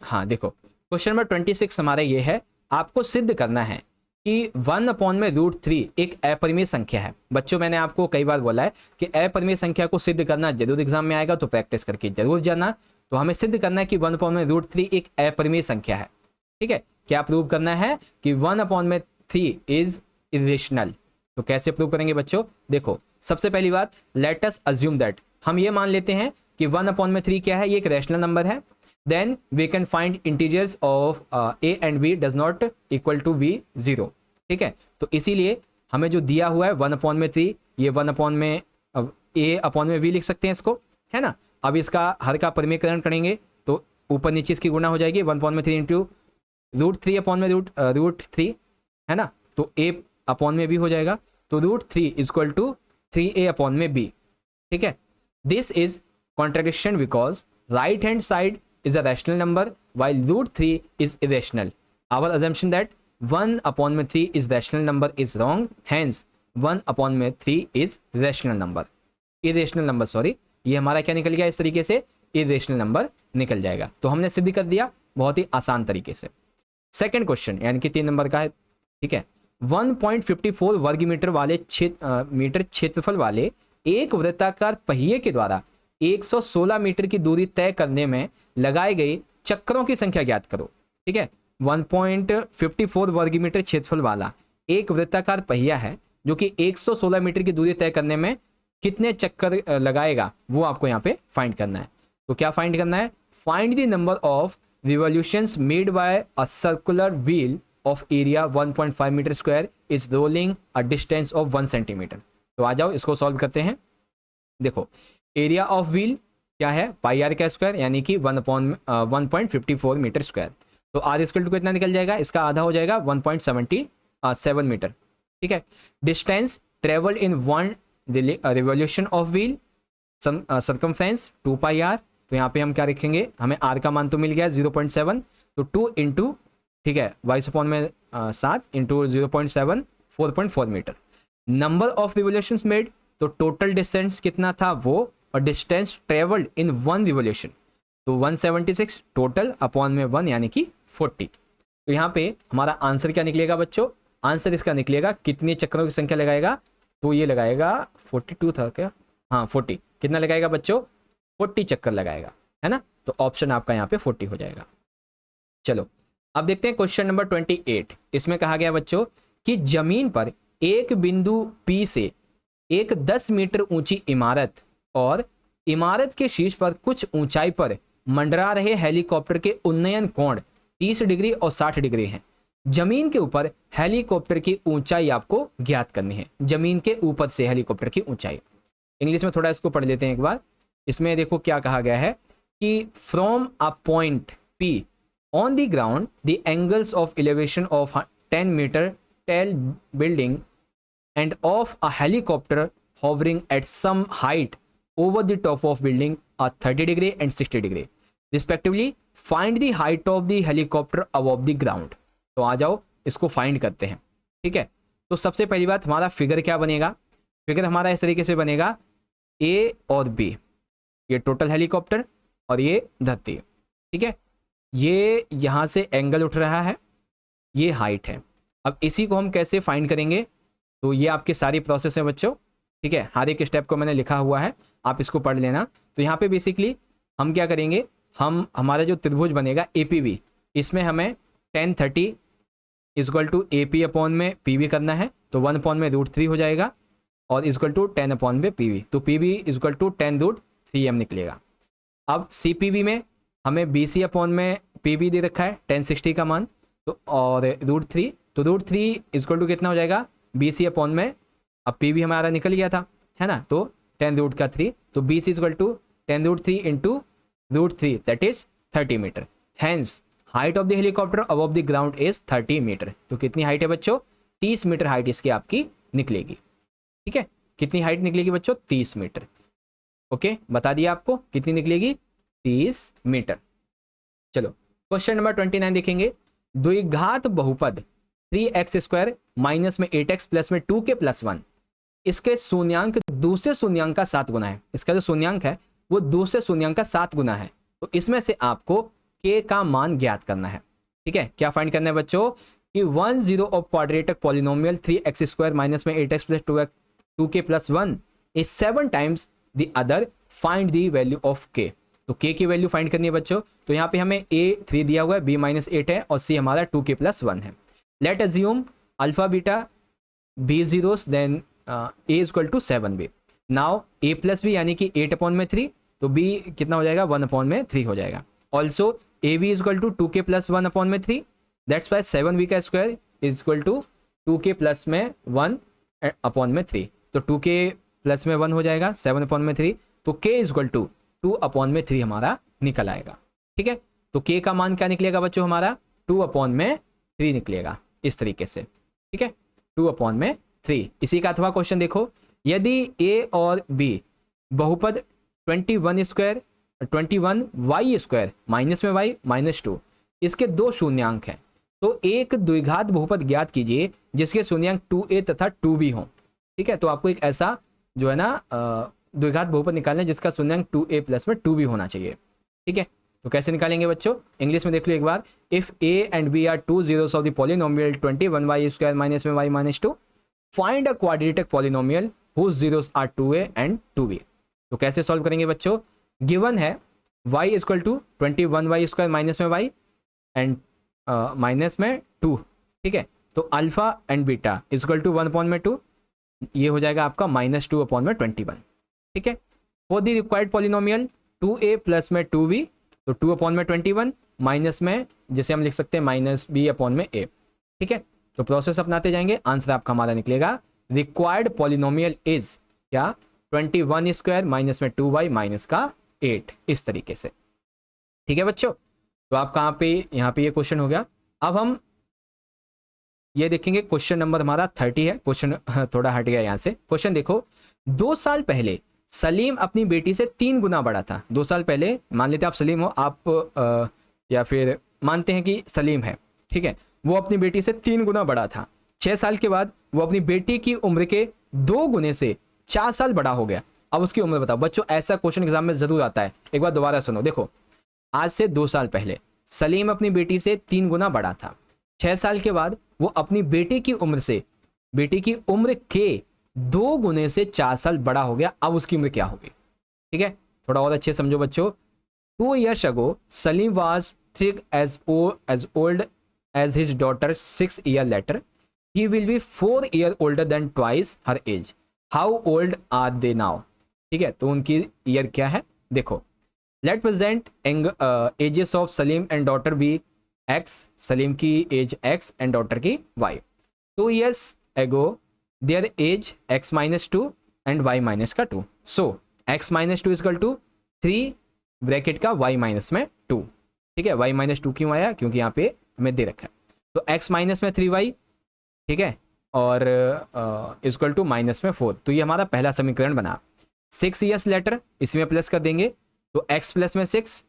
हाँ देखो, क्वेश्चन नंबर 26 हमारा ये है, आपको सिद्ध करना है कि 1/√3 एक अपरिमेय संख्या है। बच्चों मैंने आपको कई बार बोला है कि अपरिमेय संख्या को सिद्ध करना जरूर एग्जाम में आएगा, तो प्रैक्टिस करके जरूर जाना। तो हमें सिद्ध करना है कि 1/√3 एक अपरिमेय संख्या है। ठीक है, क्या प्रूव करना है कि 1/3 इज इरेशनल। तो कैसे प्रूव करेंगे बच्चों, देखो सबसे पहली बात, लेट अस अज्यूम दैट, हम ये मान लेते हैं कि 1/3 क्या है, ये एक रैशनल नंबर है। Then we can find integers of a and b does not equal to b 0। ठीक है, तो इसीलिए हमें जो दिया हुआ है 1/3, ये 1/a/v लिख सकते हैं इसको, है ना। अब इसका हर का परिमेयकरण करेंगे तो ऊपर नीचे इसकी गुणा हो जाएगी, 1/3 इंटू √3/√3, है ना। तो a/b हो जाएगा, तो √3 इक्वल टू 3a/b। ठीक है, this is contradiction because right hand side is a rational number while √3 is irrational. Our assumption that 1/3 is rational number is wrong. Hence 1/3 is rational number. Irrational number sorry, ये हमारा क्या निकल गया, इस तरीके से irrational number निकल जाएगा। तो हमने सिद्ध कर दिया बहुत ही आसान तरीके से। सेकंड क्वेश्चन यानी कि 3 नंबर का है। ठीक है, 1.54 वर्ग मीटर वाले मीटर क्षेत्रफल वाले एक वृत्ताकार पहिए के द्वारा 116 मीटर की दूरी तय करने में लगाए गए चक्रों की संख्या ज्ञात करो। ठीक है, 1.54 वर्ग मीटर क्षेत्रफल वाला एक वृत्ताकार पहिया है जो कि 116 मीटर की दूरी तय करने में कितने चक्कर लगाएगा, वो आपको यहाँ पे फाइंड करना है। तो क्या फाइंड करना है, find the number of revolutions made by a circular wheel of area 1.5 metre square is rolling a distance of 1 centimetre. तो आ जाओ इसको सॉल्व करते हैं। देखो एरिया ऑफ व्हील क्या है, पाई आर का स्क्वायर यानी कि 1.54 मीटर स्क्वायर। तो आर स्क्वायर टू कितना निकल जाएगा, इसका आधा हो जाएगा 1.77 मीटर। ठीक है, distance travelled in 1 revolution of wheel circumference 2 pi R. तो यहाँ पे हम क्या लिखेंगे, हमें आर का मान तो मिल गया 0.7, तो 2 इंटू, ठीक है 22/7 into 0.7 4.4 metre. Number of revolutions made, तो टोटल डिस्टेंस कितना था वो, और डिस्टेंस ट्रेवल्ड इन 1 रिवॉल्यूशन, तो 176 टोटल अपॉन में 1 यानी कि 40। तो यहाँ पे हमारा आंसर क्या निकलेगा बच्चों, आंसर इसका निकलेगा कितने चक्रों की संख्या लगाएगा, तो ये लगाएगा 42 था क्या, हाँ 40। कितना लगाएगा बच्चों, 40 चक्कर लगाएगा, है ना। तो ऑप्शन आपका यहाँ पे 40 हो जाएगा। चलो अब देखते हैं क्वेश्चन नंबर 28। इसमें कहा गया बच्चों कि जमीन पर एक बिंदु P से एक 10 मीटर ऊंची इमारत और इमारत के शीर्ष पर कुछ ऊंचाई पर मंडरा रहे हेलीकॉप्टर के उन्नयन कोण 30 डिग्री और 60 डिग्री हैं। जमीन के ऊपर हेलीकॉप्टर की ऊंचाई आपको ज्ञात करनी है। जमीन के ऊपर से हेलीकॉप्टर की ऊंचाई। इंग्लिश में थोड़ा इसको पढ़ लेते हैं एक बार। इसमें देखो क्या कहा गया है कि from a point P on the ground the angles of elevation of 10 meter tall building and of a helicopter hovering at some height over the top of building are 30 degree and 60 degree respectively. Find the height of the helicopter above the ground. तो आ जाओ इसको फाइंड करते हैं। ठीक है, तो सबसे पहली बात हमारा फिगर क्या बनेगा। फिगर हमारा इस तरीके से बनेगा A और B, ये टोटल हेलीकॉप्टर और ये धरती। ठीक है, ये यहाँ से एंगल उठ रहा है, ये हाइट है। अब इसी को हम कैसे फाइंड करेंगे, तो ये आपकी सारी प्रोसेस है बच्चों। ठीक है, हर एक स्टेप को मैंने लिखा हुआ है, आप इसको पढ़ लेना। तो यहाँ पे बेसिकली हम क्या करेंगे, हम हमारा जो त्रिभुज बनेगा APB, इसमें हमें 1030 इक्वल टू AP अपॉन में PB करना है, तो 1 अपॉन में √3 हो जाएगा और इक्वल टू 10 अपॉन में PB, तो PB इक्वल टू 10√3m निकलेगा। अब CPB में हमें BC अपॉन में PB दे रखा है 1060 का मान, तो और √3, तो √3 इक्वल टू कितना हो जाएगा BC अपॉन में, अब PB हमारा निकल गया था है ना, तो 10√3, तो BC equal to 10√3 into √3 that is 30 metre. Hence height of the helicopter above the ground is 30 metre. तो कितनी हाइट है बच्चों, 30 मीटर हाइट इसकी आपकी निकलेगी। ठीक है, कितनी हाइट निकलेगी बच्चों, 30 मीटर। ओके, बता दिया आपको कितनी निकलेगी, 30 मीटर। चलो क्वेश्चन नंबर 29 देखेंगे। द्विघात बहुपद 3x² माइनस में 8x प्लस में 2k प्लस 1, इसके शून्यांक दूसरे शून्यांक का 7 गुना है। इसका जो शून्यांक है वो दूसरे शून्यांक का 7 गुना है, तो इसमें से आपको k का मान ज्ञात करना है। ठीक है, क्या फाइंड करना है बच्चों कि 10 of quadratic polynomial 3x² minus में 8x plus 2k plus 1 is 7 times the other, find the value of k। तो k की वैल्यू फाइंड करनी है बच्चों। तो यहाँ पे हमें a 3 दिया हुआ है, b -8 है और c हमारा 2k प्लस 1 है। Let assume alpha beta b zeros then a equal to 7b। Now a plus b यानी कि 8 अपॉन में 3, तो b कितना हो जाएगा 1 अपॉन में 3 हो जाएगा। Also ab equal to 2k plus 1 upon में 3, दैट्स वाई 7b का square is equal to 2k plus में 1 अपॉन में 3, तो 2k प्लस में 1 हो जाएगा 7 अपॉन में 3, तो k is equal to 2 upon में 3 हमारा निकल आएगा। ठीक है, तो k का मान क्या निकलेगा बच्चों, हमारा 2 अपॉन में 3 निकलेगा इस तरीके से। ठीक है, 2 अपॉन में 3। इसी का अथवा क्वेश्चन देखो, यदि a और b बहुपद 21y² माइनस में y माइनस 2, इसके दो शून्यांक हैं, तो एक द्विघात बहुपद ज्ञात कीजिए जिसके शून्यांक 2a तथा 2b हों। ठीक है, तो आपको एक ऐसा जो है ना द्विघात बहुपद निकालना है जिसका शून्यांक 2a प्लस में 2b होना चाहिए। ठीक है, तो कैसे निकालेंगे बच्चों, इंग्लिश में देख लो एक बार। If a and b are 2 zeros of the polynomial 21y² minus में y minus 2, find a quadratic polynomial whose zeros are 2a and 2b। तो कैसे सॉल्व करेंगे बच्चों, गिवन है y equal to 21y² minus में y एंड माइनस में 2। ठीक है, तो alpha and beta equal to 1 upon में 2, ये हो जाएगा आपका -2 अपॉन में 21। ठीक है, for the required polynomial 2a plus में 2b, तो 2 अपॉन में 21 माइनस में जिसे हम लिख सकते हैं -b अपॉन में a। ठीक है, तो प्रोसेस अपनाते जाएंगे, आंसर आपका हमारा निकलेगा रिक्वायर्ड पॉलिनोमियल इज क्या 21² माइनस में 2y माइनस का 8, इस तरीके से। ठीक है बच्चों, तो आप कहाँ पे, यहाँ पे ये क्वेश्चन हो गया। अब हम ये देखेंगे क्वेश्चन नंबर हमारा 30 है। क्वेश्चन थोड़ा हट गया यहाँ से। क्वेश्चन देखो, 2 साल पहले सलीम अपनी बेटी से 3 गुना बड़ा था। 2 साल पहले, मान लेते आप सलीम हो, आप या फिर मानते हैं कि सलीम है। ठीक है, वो अपनी बेटी से 3 गुना बड़ा था। 6 साल के बाद वो अपनी बेटी की उम्र के 2 गुने से 4 साल बड़ा हो गया। अब उसकी उम्र बताओ। बच्चों ऐसा क्वेश्चन एग्जाम में जरूर आता है, एक बार दोबारा सुनो। देखो, आज से 2 साल पहले सलीम अपनी बेटी से 3 गुना बड़ा था। 6 साल के बाद वो अपनी बेटी की उम्र से, बेटी की उम्र के 2 गुने से 4 साल बड़ा हो गया। अब उसकी उम्र क्या होगी। ठीक है, थोड़ा और अच्छे समझो बच्चों। 2 years ago Salim was think as old as his daughter 6 years later, he will be 4 years older than twice her age. How old are they now? ठीक है, तो उनकी ईयर क्या है देखो. Let present ages of Salim and daughter be x. Salim की एज एक्स एंड डॉटर की y. 2 years ago their age x minus two and y minus का 2. So x minus two is equal to 3 bracket का वाई माइनस में 2. ठीक है, वाई माइनस 2 क्यों आया, क्योंकि यहाँ पे हमें दे रखा है. तो एक्स माइनस में 3y, ठीक है, और इक्वल टू माइनस में 4. तो ये हमारा पहला समीकरण बना. 6 years लेटर इसमें प्लस कर देंगे तो x प्लस में 6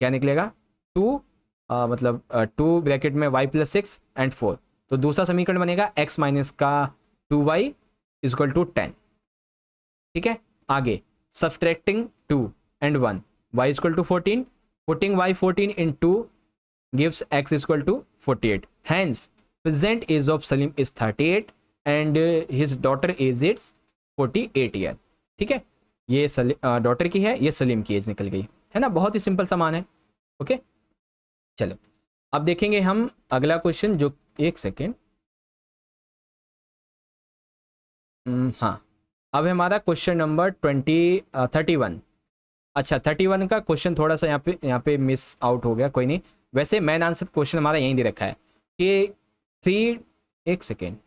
क्या निकलेगा 2, मतलब 2 ब्रैकेट में y प्लस 6 एंड 4. तो दूसरा समीकरण बनेगा x माइनस का 2y इक्वल टू 10. ठीक है, आगे subtracting 2 and 1 y equal to 14. Putting y 14 in 2 gives x equal to 48. Hence present age of Salim is 38 and his daughter age is 48 year. ठीक है, ये डॉटर की है, ये सलीम की एज निकल गई है ना. बहुत ही सिंपल सामान है. ओके, चलो अब देखेंगे हम अगला क्वेश्चन जो एक सेकेंड. हाँ, अब हमारा क्वेश्चन नंबर 31. अच्छा, 31 का क्वेश्चन थोड़ा सा यहाँ पे मिस आउट हो गया, कोई नहीं. वैसे मेन आंसर क्वेश्चन हमारा यहीं दे रखा है कि 3 एक सेकेंड.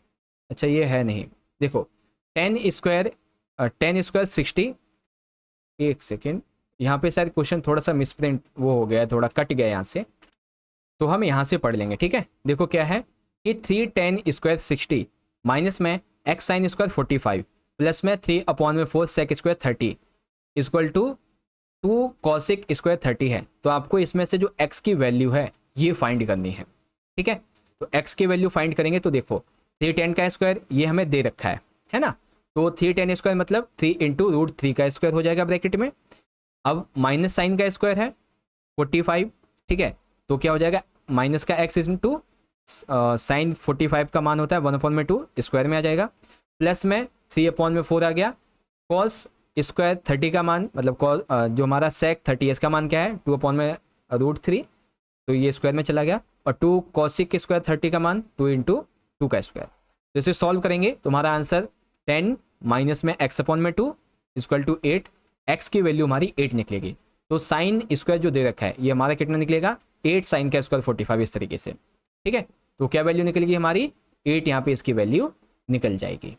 अच्छा ये है नहीं, देखो 10 स्क्वायर 60. एक सेकेंड, यहाँ पे शायद क्वेश्चन थोड़ा सा मिसप्रिंट वो हो गया, थोड़ा कट गया यहाँ से, तो हम यहाँ से पढ़ लेंगे. ठीक है, देखो क्या है कि 310 स्क्वायर 60 माइनस में एक्स साइन स्क्वायर 45 प्लस में 3/4 sec square 30 equal to 2 cosec square 30 है. तो आपको इसमें से जो x की वैल्यू है ये फाइंड करनी है. ठीक है, तो x की वैल्यू फाइंड करेंगे तो देखो 310 का स्क्वायर ये हमें दे रखा है ना. तो 310 स्क्वायर मतलब 3 इंटू रूट 3 का स्क्वायर हो जाएगा ब्रैकेट में. अब माइनस साइन का स्क्वायर है 45. ठीक है, तो क्या हो जाएगा माइनस का x इंटू साइन 45 का मान होता है 1/2 स्क्वायर में आ जाएगा. प्लस में 3/4 आ गया. कॉस स्क्वायर 30 का मान मतलब कॉस जो हमारा सेक 30 का मान क्या है 2/√3, तो ये स्क्वायर में चला गया. और 2 कॉसिक स्क्वायर 30 का मान 2 इंटू 2 का स्क्वायर. तो इसे सॉल्व करेंगे तो हमारा आंसर 10 माइनस में x/2 इक्वल टू 8. x की वैल्यू हमारी 8 निकलेगी. तो साइन स्क्वायर जो दे रखा है ये हमारा कितना निकलेगा 8 साइन का स्क्वायर 45 इस तरीके से. ठीक है, तो क्या वैल्यू निकलेगी हमारी 8. यहाँ पे इसकी वैल्यू निकल जाएगी.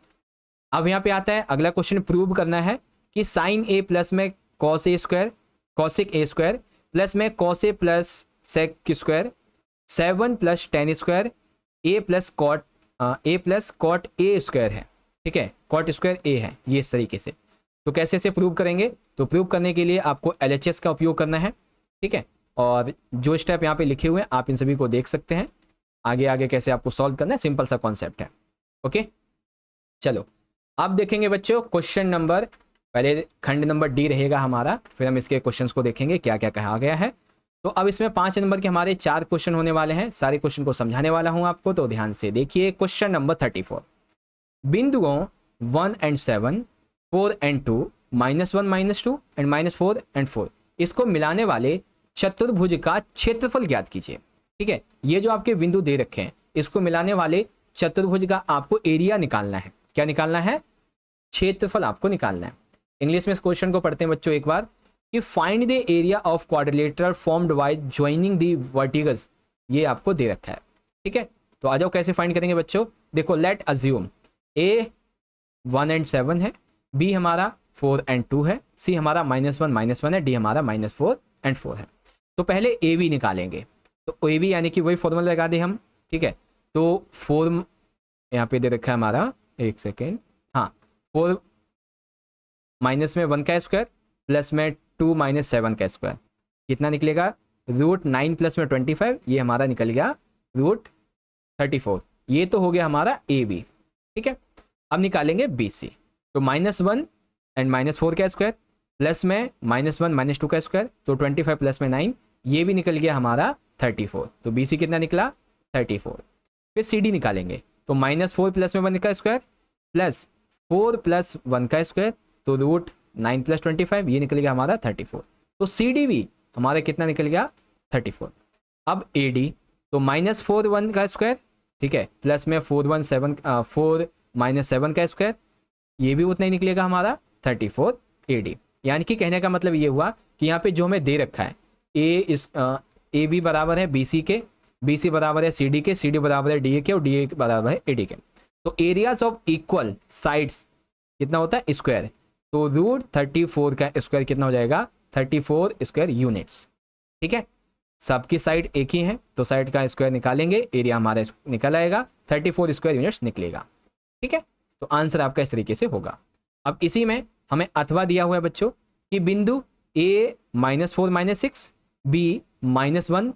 अब यहाँ पे आता है अगला क्वेश्चन, प्रूव करना है कि साइन ए प्लस में cos A square cosec A square plus में cos A plus sec square 7 plus 10 square A plus cot A square है. ठीक है, कॉट स्क्वायर ए है ये इस तरीके से. तो कैसे इसे प्रूव करेंगे, तो प्रूव करने के लिए आपको LHS का उपयोग करना है. ठीक है, और जो स्टेप यहाँ पे लिखे हुए हैं आप इन सभी को देख सकते हैं. आगे आगे कैसे आपको सॉल्व करना है, सिंपल सा कॉन्सेप्ट है. ओके, चलो अब देखेंगे बच्चों क्वेश्चन नंबर, पहले खंड नंबर डी रहेगा हमारा, फिर हम इसके क्वेश्चंस को देखेंगे क्या क्या कहा गया है. तो अब इसमें 5 नंबर के हमारे 4 क्वेश्चन होने वाले हैं. सारे क्वेश्चन को समझाने वाला हूं आपको, तो ध्यान से देखिए. क्वेश्चन नंबर 34, बिंदुओं 1 and 7, 4 and 2, -1 -2 एंड -4 and 4 इसको मिलाने वाले चतुर्भुज का क्षेत्रफल ज्ञात कीजिए. ठीक है, ये जो आपके बिंदु दे रखे हैं इसको मिलाने वाले चतुर्भुज का आपको एरिया निकालना है. क्या निकालना है, क्षेत्रफल आपको निकालना है. इंग्लिश में इस क्वेश्चन को पढ़ते हैं बच्चों एक बार कि find the area of quadrilateral formed by joining the verticals. ये आपको दे रखा है. ठीक है, तो आ जाओ कैसे फाइंड करेंगे बच्चों. देखो लेट अज्यूम ए 1 and 7 है, बी हमारा 4 and 2 है, सी हमारा -1 -1 है, डी हमारा -4 and 4 है. तो पहले ए बी निकालेंगे. तो ए बी यानी कि वही फॉर्मूला लगा दें हम. ठीक है, तो 4 यहाँ पे दे रखा है हमारा, एक सेकेंड, हाँ 4 माइनस में 1 का स्क्वायर प्लस में 2 - 7 का स्क्वायर कितना निकलेगा √9 प्लस में 25, ये हमारा निकल गया √34. ये तो हो गया हमारा ए बी. ठीक है, अब निकालेंगे बी सी. तो -1 and -4 का स्क्वायर प्लस में -1 -2 का स्क्वायर, तो 25 प्लस में 9, ये भी निकल गया हमारा 34. तो बी सी कितना निकला 34. फिर सी डी निकालेंगे. तो -4 प्लस में 1 का स्क्वायर प्लस 4 प्लस 1 का स्क्वायर, तो √9 प्लस 25, ये निकल गया हमारा 34. तो सी डी भी हमारा कितना निकल गया 34. अब AD तो -4 1 का स्क्वायर, ठीक है, प्लस में 4 माइनस 7 का स्क्वायर, ये भी उतना ही निकलेगा हमारा 34 AD। यानी कि कहने का मतलब ये हुआ कि यहाँ पे जो हमें दे रखा है AB बराबर है BC के, BC बराबर है CD के, CD बराबर है DA के और DA बराबर है AD के। तो एरियाज ऑफ इक्वल साइड्स कितना होता है स्क्वायर, तो √34 का स्क्वायर कितना हो जाएगा 34 स्क्वायर यूनिट्स। ठीक है, सबकी साइड एक ही है तो साइड का स्क्वायर निकालेंगे, एरिया हमारा निकल आएगा 34 स्क्वायर यूनिट्स निकलेगा। ठीक है, तो आंसर आपका इस तरीके से होगा। अब इसी में हमें अथवा दिया हुआ है बच्चों कि बिंदु A -4 -6, B -1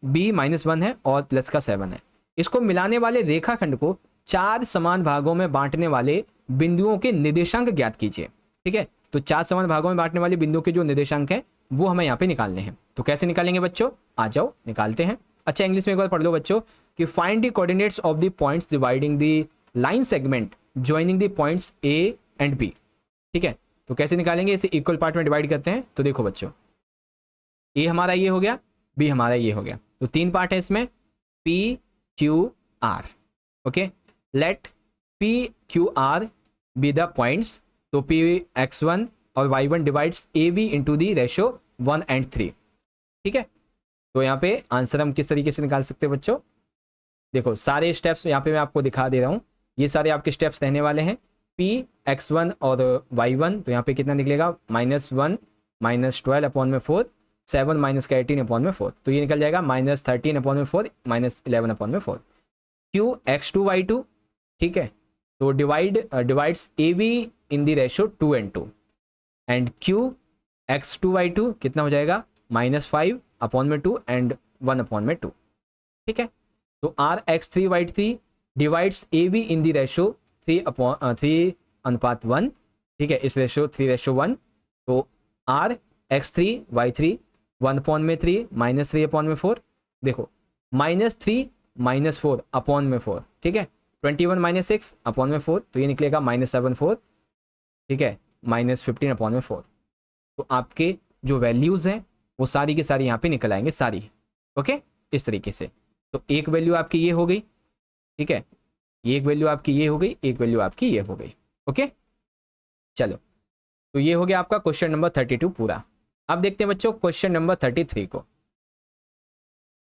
B -1 है और प्लस का 7 है। इसको मिलाने वाले रेखाखंड को 4 समान भागों में बांटने वाले बिंदुओं के निर्देशांक ज्ञात कीजिए। ठीक है, तो 4 समान भागों में बांटने वाले बिंदुओं के जो निर्देशांक है वो हमें यहाँ पे निकालने हैं। तो कैसे निकालेंगे बच्चों, आ जाओ निकालते हैं। अच्छा, इंग्लिश में एक बार पढ़ लो बच्चों कि find the coordinates of the points dividing the line segment joining the points A and B। ठीक है, तो कैसे निकालेंगे, इसे इक्वल पार्ट में डिवाइड करते हैं। तो देखो बच्चों, A हमारा ये हो गया, B हमारा ये हो गया, तो 3 पार्ट है इसमें, P Q R। Okay, let P Q R be the points, तो Px1 और y1 divides AB into the ratio 1 and 3। ठीक है, तो यहाँ पे आंसर हम किस तरीके से निकाल सकते हैं बच्चों, देखो सारे स्टेप्स यहाँ पे मैं आपको दिखा दे रहा हूँ, ये सारे आपके स्टेप्स रहने वाले हैं। Px1 और y1, तो यहाँ पे कितना निकलेगा -1 -12/4, 7 -18/4, तो ये निकल जाएगा -13/4 -11/4। Qx2y2, ठीक है, तो divides AB in the ratio 2 and 2 and Qx2y2 कितना हो जाएगा -5/2 एंड 1/2। ठीक है, तो Rx3y3 divides AB in the ratio 3:1। ठीक है, इस रेशो 3:1, तो Rx3y3 1/3 -3/4। देखो -3 -4/4, ठीक है, 21 -6/4, तो ये निकलेगा -7/4। ठीक है, -15/4। तो आपके जो वैल्यूज़ हैं वो सारी की सारी यहाँ पे निकल आएंगे सारी। ओके, इस तरीके से। तो एक वैल्यू आपकी ये हो गई, ठीक है, एक वैल्यू आपकी ये हो गई, एक वैल्यू आपकी ये हो गई। ओके, चलो, तो ये हो गया आपका क्वेश्चन नंबर 32 पूरा। अब देखते हैं बच्चों क्वेश्चन नंबर 33 को।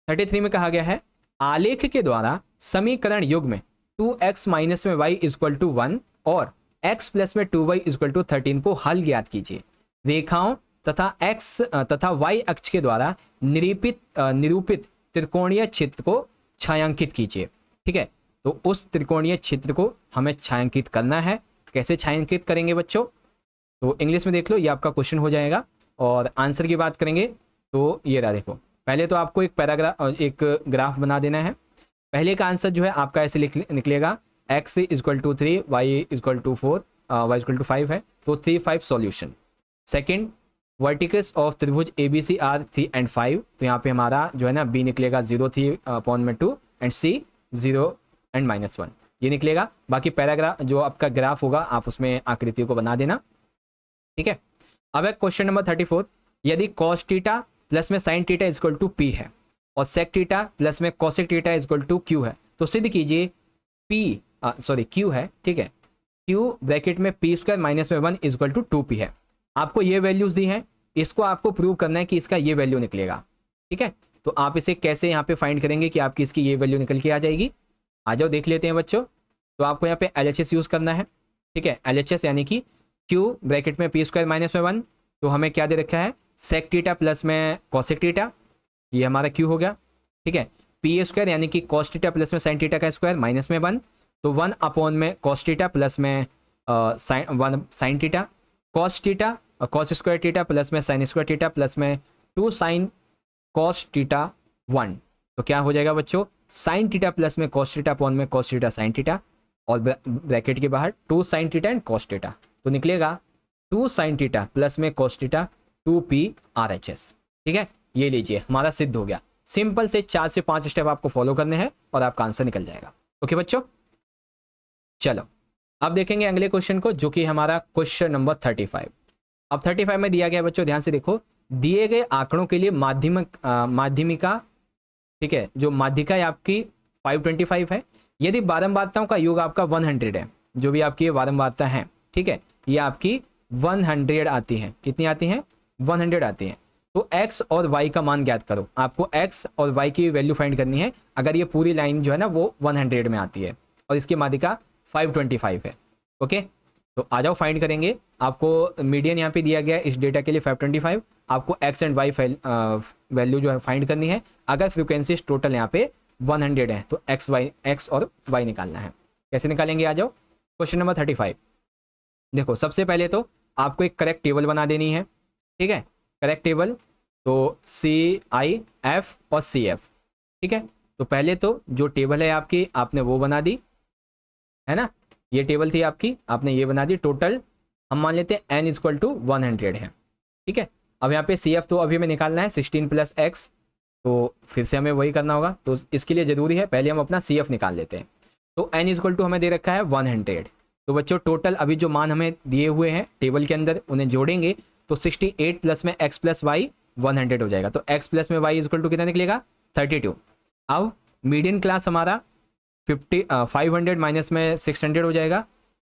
33 में कहा गया है आलेख के द्वारा समीकरण युग्म 2x माइनस में y इक्वल टू 1 और x प्लस में 2y इक्वल टू 13 को हल ज्ञात कीजिए। रेखाओं तथा x तथा y अक्ष के द्वारा निरूपित त्रिकोणीय क्षेत्र को छायांकित कीजिए। ठीक है, तो उस त्रिकोणीय क्षेत्र को हमें छायांकित करना है। कैसे छायांकित करेंगे बच्चों, तो इंग्लिश में देख लो, ये आपका क्वेश्चन हो जाएगा। और आंसर की बात करेंगे तो ये रहा, देखो पहले तो आपको एक ग्राफ बना देना है। पहले का आंसर जो है आपका ऐसे निकलेगा x equal to 3, y equal to 4, y equal to 5 है, तो 3 5 सॉल्यूशन। सेकंड, वर्टिकल्स ऑफ त्रिभुज ABC आर 3 and 5, तो यहाँ पे हमारा जो है ना b निकलेगा 0 3/2 एंड c 0 and -1, ये निकलेगा। बाकी पैराग्राफ जो आपका ग्राफ होगा आप उसमें आकृतियों को बना देना। ठीक है, अब है क्वेश्चन नंबर 34। यदि cos थीटा प्लस में sin theta equal to p है और sec थीटा प्लस में cosec theta equal to q है, तो सिद्ध कीजिए q है, ठीक है, q ब्रैकेट में p² माइनस में 1 इक्वल टू 2p है। आपको ये वैल्यूज दी हैं, इसको आपको प्रूव करना है कि इसका ये वैल्यू निकलेगा। ठीक है, तो आप इसे कैसे यहाँ पे फाइंड करेंगे कि आपकी इसकी ये वैल्यू निकल के आ जाएगी। आ जाओ देख लेते हैं बच्चों। तो आपको यहाँ पे LHS यूज़ करना है। ठीक है, LHS यानी कि q ब्रैकेट में p² माइनस में 1, तो हमें क्या दे रखा है sec थीटा प्लस में cosec थीटा, ये हमारा q हो गया। ठीक है, p² यानी कि cos थीटा प्लस में sin थीटा का स्क्वायर माइनस में 1, तो 1 में cos थीटा प्लस में sin theta, cos theta cos square theta plus में sin स्क्वायर थीटा प्लस में 2 sin cos थीटा 1, तो क्या हो जाएगा बच्चों sin थीटा प्लस में cos थीटा में cos थीटा sin थीटा, और ब्रैकेट के बाहर 2 sin theta and cos theta, तो निकलेगा 2 sin थीटा प्लस में cos थीटा 2p RHS। ठीक है, ये लीजिए हमारा सिद्ध हो गया। सिंपल से 4 से 5 स्टेप आपको फॉलो करने हैं और आपका आंसर निकल जाएगा। ओके बच्चों, चलो अब देखेंगे अगले क्वेश्चन को, जो कि हमारा क्वेश्चन नंबर 35। अब 35 में दिया गया बच्चों, ध्यान से देखो दिए गए आंकड़ों के लिए माध्यमिका, ठीक है, जो माध्यिका है आपकी 525 है। यदि बारंबारताओं का योग आपका 100 है, जो भी आपकी बारंबारता है, ठीक है, ये आपकी 100 आती है। कितनी आती हैं? 100 आती हैं। तो x और y का मान ज्ञात करो। आपको x और y की वैल्यू फाइंड करनी है अगर ये पूरी लाइन जो है ना वो 100 में आती है और इसकी माध्यिका 525 है। ओके, तो आ जाओ फाइंड करेंगे। आपको मीडियन यहाँ पे दिया गया है इस डेटा के लिए 525। आपको x एंड y वैल्यू जो है फाइंड करनी है। अगर फ्रिक्वेंसीज टोटल यहाँ पे 100 है तो x और y निकालना है। कैसे निकालेंगे? आ जाओ क्वेश्चन नंबर 35। देखो, सबसे पहले तो आपको एक करेक्ट टेबल बना देनी है, ठीक है, करेक्ट टेबल। तो CIF और CF, ठीक है। तो पहले तो जो टेबल है आपकी, आपने वो बना दी है ना, ये टेबल थी आपकी, आपने ये बना दी। टोटल हम मान लेते हैं n इक्वल टू 100 है, ठीक है। अब यहाँ पे CF तो अभी हमें निकालना है 16 + x, तो फिर से हमें वही करना होगा। तो इसके लिए ज़रूरी है पहले हम अपना CF निकाल लेते हैं। तो n इक्वल टू हमें दे रखा है 100। तो बच्चों टोटल अभी जो मान हमें दिए हुए हैं टेबल के अंदर उन्हें जोड़ेंगे तो 68 प्लस में x प्लस वाई 100 हो जाएगा। तो x प्लस में y इक्वल टू कितना निकलेगा? 32। अब मीडियन क्लास हमारा 500 माइनस में 600 हो जाएगा।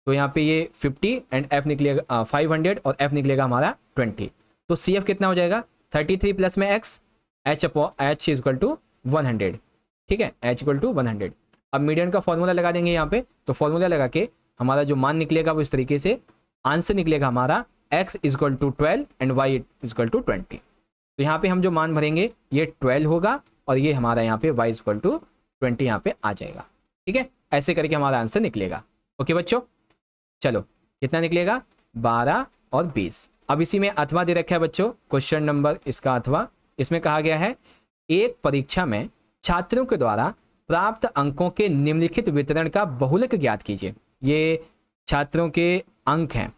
तो यहाँ पे ये 50 एंड f निकलेगा 500 और f निकलेगा हमारा 20। तो CF कितना हो जाएगा? 33 प्लस में x h इक्वल टू 100, ठीक है, h इक्वल टू 100। अब मीडियन का फॉर्मूला लगा देंगे यहाँ पे। तो फॉर्मूला लगा के हमारा जो मान निकलेगा वो इस तरीके से आंसर निकलेगा हमारा x equal to 12 and y equal to 20। तो यहाँ पे हम जो मान भरेंगे ये 12 होगा और ये हमारा यहाँ पे y इक्वल टू 20 यहाँ पे आ जाएगा, ठीक है। ऐसे करके हमारा आंसर निकलेगा। ओके बच्चों, चलो कितना निकलेगा? 12 और 20। अब इसी में अथवा दे रखा है बच्चों, क्वेश्चन नंबर इसका अथवा। इसमें कहा गया है एक परीक्षा में छात्रों के द्वारा प्राप्त अंकों के निम्नलिखित वितरण का बहुलक ज्ञात कीजिए। ये छात्रों के अंक हैं,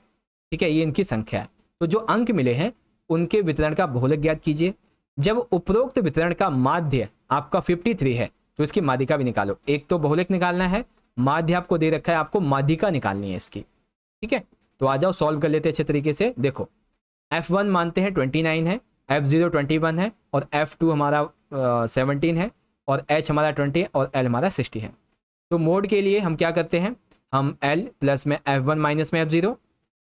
ठीक है, ये इनकी संख्या है। तो जो अंक मिले हैं उनके वितरण का बहुलक ज्ञात कीजिए। जब उपरोक्त वितरण का माध्य आपका 53 है तो इसकी माध्यिका भी निकालो। एक तो बहुलक निकालना है, माध्य आपको दे रखा है, आपको माध्यिका निकालनी है इसकी, ठीक है। तो आ जाओ सॉल्व कर लेते हैं अच्छे तरीके से। देखो, F1 मानते हैं 29 है, F0 21 है और F2 हमारा 17 है और H हमारा 20 है और L हमारा 60 है। तो मोड के लिए हम क्या करते हैं, हम L प्लस में F1 माइनस में F0,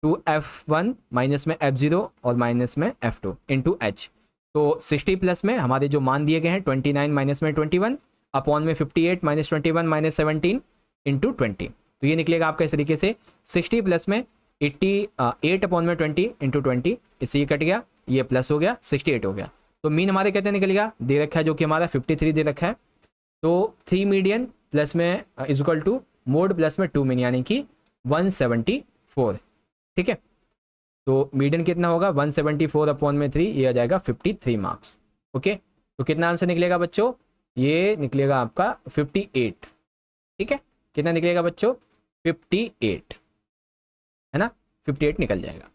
2F1 माइनस में F0 और माइनस में F2 इंटू H। तो 60 प्लस में हमारे जो मान दिए गए हैं 29 माइनस में 21 अपॉन में 58 माइनस 21 माइनस 17 इंटू 20। तो ये निकलेगा आपका इस तरीके से 60 प्लस में 88 अपॉन में 20 इंटू 20, इससे ये कट गया, ये प्लस हो गया, 68 हो गया। तो मीन हमारे कहते निकलेगा दे रखा है जो कि हमारा 53 दे रखा है। तो 3 मीडियन प्लस में इक्वल टू मोड प्लस में 2 मीन यानी कि 174, ठीक है। तो मीडियन कितना होगा? 174 अपॉन में 3, ये आ जाएगा 53 मार्क्स। ओके, तो कितना आंसर निकलेगा बच्चों? ये निकलेगा आपका 58, ठीक है। कितना निकलेगा बच्चों? 58, है ना, 58 निकल जाएगा।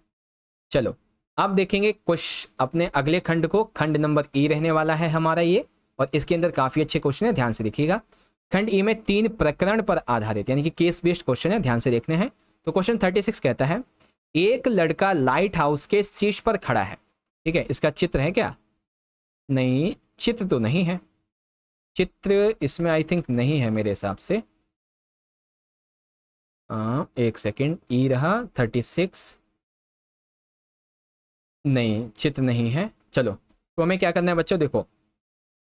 चलो अब देखेंगे कुछ अपने अगले खंड को। खंड नंबर ई रहने वाला है हमारा ये, और इसके अंदर काफी अच्छे क्वेश्चन है, ध्यान से देखिएगा। खंड ई में 3 प्रकरण पर आधारित यानी कि केस बेस्ड क्वेश्चन है, ध्यान से देखने हैं। तो क्वेश्चन 36 कहता है एक लड़का लाइट हाउस के शीर्ष पर खड़ा है, ठीक है। इसका चित्र है क्या? नहीं, चित्र तो नहीं है, चित्र इसमें आई थिंक नहीं है मेरे हिसाब से। एक सेकेंड, ई रहा 36, नहीं चित्र नहीं है। चलो तो हमें क्या करना है बच्चों, देखो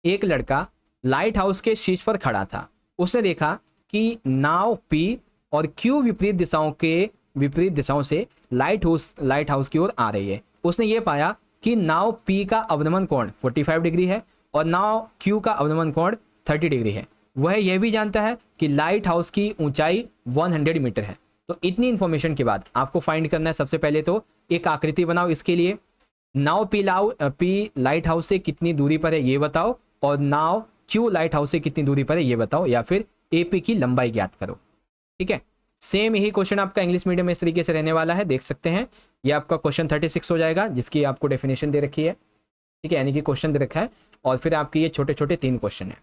एक लड़का लाइट हाउस के शीर्ष पर खड़ा था। उसने देखा कि नाव पी और क्यू विपरीत दिशाओं से लाइट हाउस की ओर आ रही है। उसने ये पाया कि नाव पी का अवनमन कोण 45 डिग्री है और नाव क्यू का अवनमन कोण 30 डिग्री है। वह यह भी जानता है कि लाइट हाउस की ऊंचाई 100 मीटर है। तो इतनी इंफॉर्मेशन के बाद आपको फाइंड करना है, सबसे पहले तो एक आकृति बनाओ। इसके लिए नाव पी लाइट हाउस से कितनी दूरी पर है ये बताओ, और नाव क्यू लाइट हाउस से कितनी दूरी पर है ये बताओ, या फिर एपी की लंबाई ज्ञात करो, ठीक है। सेम यही क्वेश्चन आपका इंग्लिश मीडियम में इस तरीके से रहने वाला है, देख सकते हैं। ये आपका क्वेश्चन 36 हो जाएगा, जिसकी आपको डेफिनेशन दे रखी है, ठीक है, यानी कि क्वेश्चन दे रखा है, और फिर आपके ये छोटे छोटे 3 क्वेश्चन है।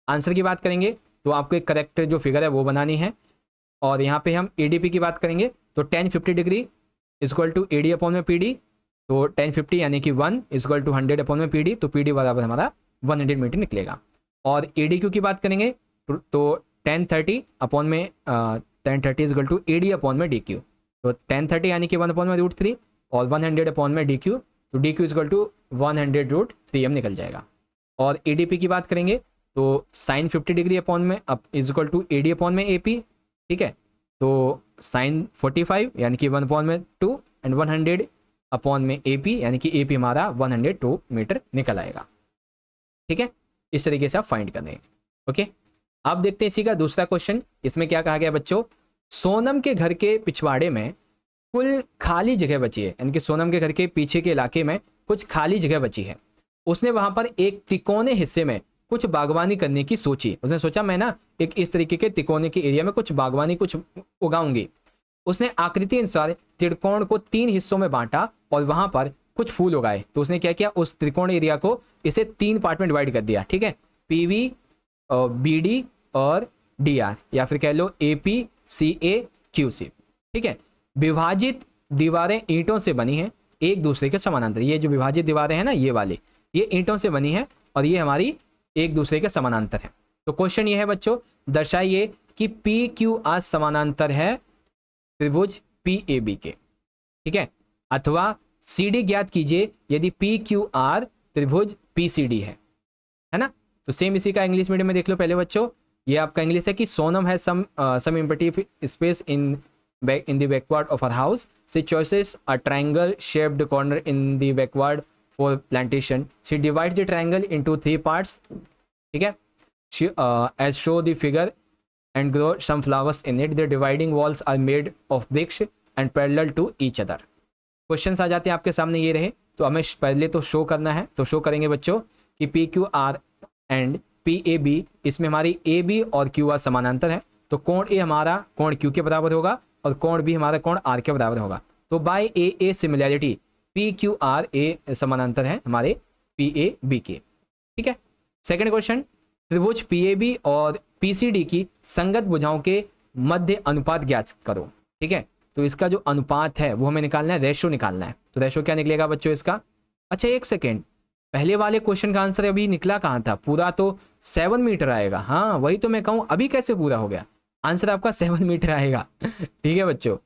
आंसर की बात करेंगे तो आपको एक करेक्ट जो फिगर है वो बनानी है, और यहाँ पे हम एडीपी की बात करेंगे तो tan 50 degree equal to AD upon में पीडी, तो 1050 यानी कि 1 इक्वल टू 100 अपॉन में पी डी, तो पी डी बराबर हमारा 100 मीटर निकलेगा। और ए डी क्यू की बात करेंगे तो 1030 अपॉन में 1030 equal to A D upon में डी क्यू, तो 1030 यानी कि 1 अपॉन में √3 और 100 अपॉन में डी क्यू, तो D Q equal to 100√3m निकल जाएगा। और ए डी पी की बात करेंगे तो साइन 50 डिग्री अपॉन में is equal to A D upon में ए पी, ठीक है। तो साइन 45 यानी कि 1 अपॉन में 2 एंड 100 अपॉन में ए पी यानी कि ए पी हमारा 102 मीटर निकल आएगा, ठीक है। इस तरीके से आप फाइंड कर देंगे, ओके। अब देखते हैं इसी का दूसरा क्वेश्चन। इसमें क्या कहा गया बच्चों, सोनम के घर के पिछवाड़े में कुल खाली जगह बची है, यानी कि सोनम के घर के पीछे के इलाके में कुछ खाली जगह बची है। उसने वहां पर एक तिकोने हिस्से में कुछ बागवानी करने की सोची। उसने सोचा मैं ना एक इस तरीके के तिकोने के एरिया में कुछ बागवानी कुछ उगाऊंगी। उसने आकृति अनुसार त्रिकोण को 3 हिस्सों में बांटा और वहां पर कुछ फूल उगाए। तो उसने क्या किया, उस त्रिकोण एरिया को इसे 3 पार्ट में डिवाइड कर दिया, ठीक है। पीवी, बीडी और डीआर, या फिर कह लो एपी, सीए, क्यूसी, ठीक है। विभाजित दीवारें ईंटों से बनी हैं एक दूसरे के समानांतर। ये जो विभाजित दीवारें हैं ना, ये वाली, ये ईंटों से बनी है और ये हमारी एक दूसरे के समानांतर है। तो क्वेश्चन ये है बच्चों, दर्शाइए कि पी क्यू आर समानांतर है त्रिभुज पी ए बी के, ठीक है। अथवा सी डी ज्ञात कीजिए यदि पी क्यू आर त्रिभुज पी सी डी है ना। तो सेम इसी का इंग्लिश मीडियम में देख लो पहले बच्चों। ये आपका इंग्लिश है कि सोनम है some empty space in the backyard of her house. She chooses a triangle shaped corner in the backyard for plantation. She divides the triangle into 3 parts, ठीक है। She as show the figure and grow some flowers in it. The dividing walls are made of bricks and parallel to each other. Questions आ जाते हैं आपके सामने ये रहे, तो हमें पहले तो शो करना है। तो शो करेंगे बच्चों कि P Q R and P A B, इसमें हमारी ए बी और क्यू आर समानांतर है। तो कोण ए हमारा कोण क्यू के बराबर होगा और कोण भी हमारा कोण आर के बराबर होगा। तो by A similarity P Q R A समानांतर है हमारे पी ए बी के, ठीक है। सेकंड क्वेश्चन, त्रिभुज पी ए बी और पी सी डी की संगत भुजाओं के मध्य अनुपात ज्ञात करो, ठीक है। तो इसका जो अनुपात है वो हमें निकालना है, रेशो निकालना है। तो रेशो क्या निकलेगा बच्चों इसका, अच्छा एक सेकेंड, पहले वाले क्वेश्चन का आंसर अभी निकला कहाँ था, पूरा तो 7 मीटर आएगा। हाँ वही तो मैं कहूँ, अभी कैसे पूरा हो गया, आंसर आपका 7 मीटर आएगा, ठीक है बच्चों।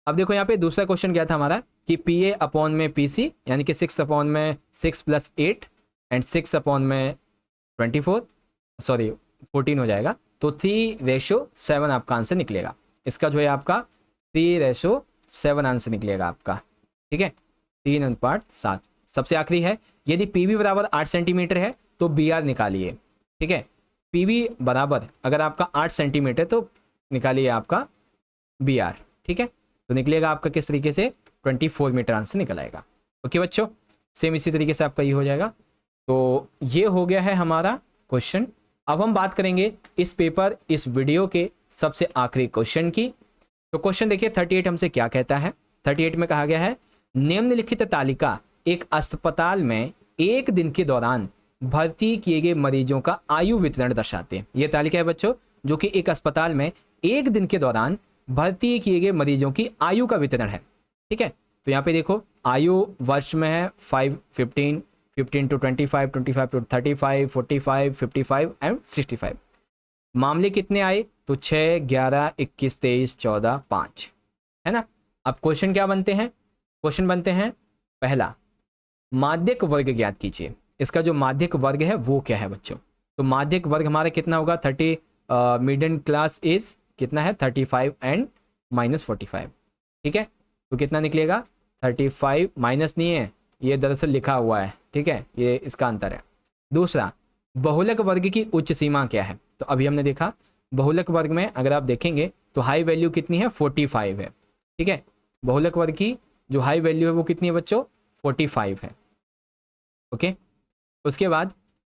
अब देखो यहाँ पे दूसरा क्वेश्चन क्या था हमारा कि पी ए अपॉन में पी सी यानी कि 6 अपॉन में 6 + 8 एंड 6 अपॉन में 14 हो जाएगा। तो 3:7 आपका आंसर निकलेगा। इसका जो है आपका 3:7 आंसर निकलेगा आपका, ठीक है, 3:7। सबसे आखिरी है, यदि पी बी बराबर 8 सेंटीमीटर है तो बी आर निकालिए, ठीक है। पी बी बराबर अगर आपका 8 सेंटीमीटर तो निकालिए आपका बी आर, ठीक है। तो निकलेगा आपका किस तरीके से 24 मीटर आंसर निकल आएगा। ओके बच्चों, सेम इसी तरीके से आपका ये हो जाएगा। तो ये हो गया है हमारा क्वेश्चन। अब हम बात करेंगे इस पेपर इस वीडियो के सबसे आखिरी क्वेश्चन की। तो क्वेश्चन देखिए 38 हमसे क्या कहता है। 38 में कहा गया है, निम्नलिखित तालिका एक अस्पताल में एक दिन के दौरान भर्ती किए गए मरीजों का आयु वितरण दर्शाते हैं। ये तालिका है बच्चों जो कि एक अस्पताल में एक दिन के दौरान भर्ती किए गए मरीजों की आयु का वितरण है, ठीक है। तो यहाँ पे देखो आयु वर्ष में है 5, 15, 15 to 25, 25 to 35, 45, 55 एंड 65। मामले कितने आए तो 6, 11, 21, 23, 14, 5, है ना। अब क्वेश्चन क्या बनते हैं, क्वेश्चन बनते हैं पहला, माध्यक वर्ग ज्ञात कीजिए। इसका जो माध्यक वर्ग है वो क्या है बच्चों। तो माध्यक वर्ग हमारा कितना होगा 30, मिडिल क्लास इज कितना है 35 एंड -45, ठीक है। तो कितना निकलेगा 35 माइनस नहीं है, ये दरअसल लिखा हुआ है, ठीक है, ये इसका अंतर है। दूसरा, बहुलक वर्ग की उच्च सीमा क्या है। तो अभी हमने देखा बहुलक वर्ग में अगर आप देखेंगे तो हाई वैल्यू कितनी है 45 है, ठीक है। बहुलक वर्ग की जो हाई वैल्यू है वो कितनी है बच्चों 45 है, ओके। उसके बाद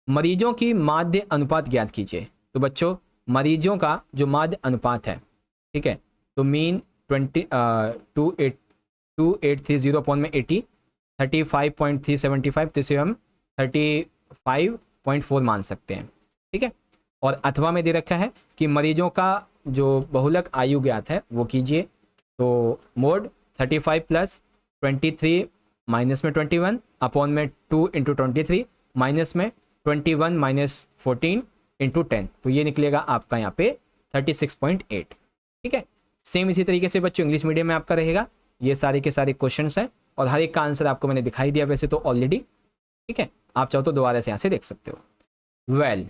मरीजों की माध्य अनुपात ज्ञात कीजिए। तो बच्चों मरीजों का जो माध्य अनुपात है, ठीक है, तो मीन 2830 अपॉन में 80, 35.375, तो इसे हम 35.4 मान सकते हैं, ठीक है। और अथवा में दे रखा है कि मरीजों का जो बहुलक आयु ज्ञात है वो कीजिए। तो मोड 35 + 23 माइनस में 21 अपॉन में 2 इंटू 23 माइनस में 21 माइनस 14 इंटू 10, तो ये निकलेगा आपका यहाँ पे 36.8। ठीक है, सेम इसी तरीके से बच्चों इंग्लिश मीडियम में आपका रहेगा। ये सारे के सारे क्वेश्चंस हैं और हर एक का आंसर आपको मैंने दिखाई दिया वैसे तो ऑलरेडी। ठीक है, आप चाहो तो दोबारा से यहाँ से देख सकते हो। वेल,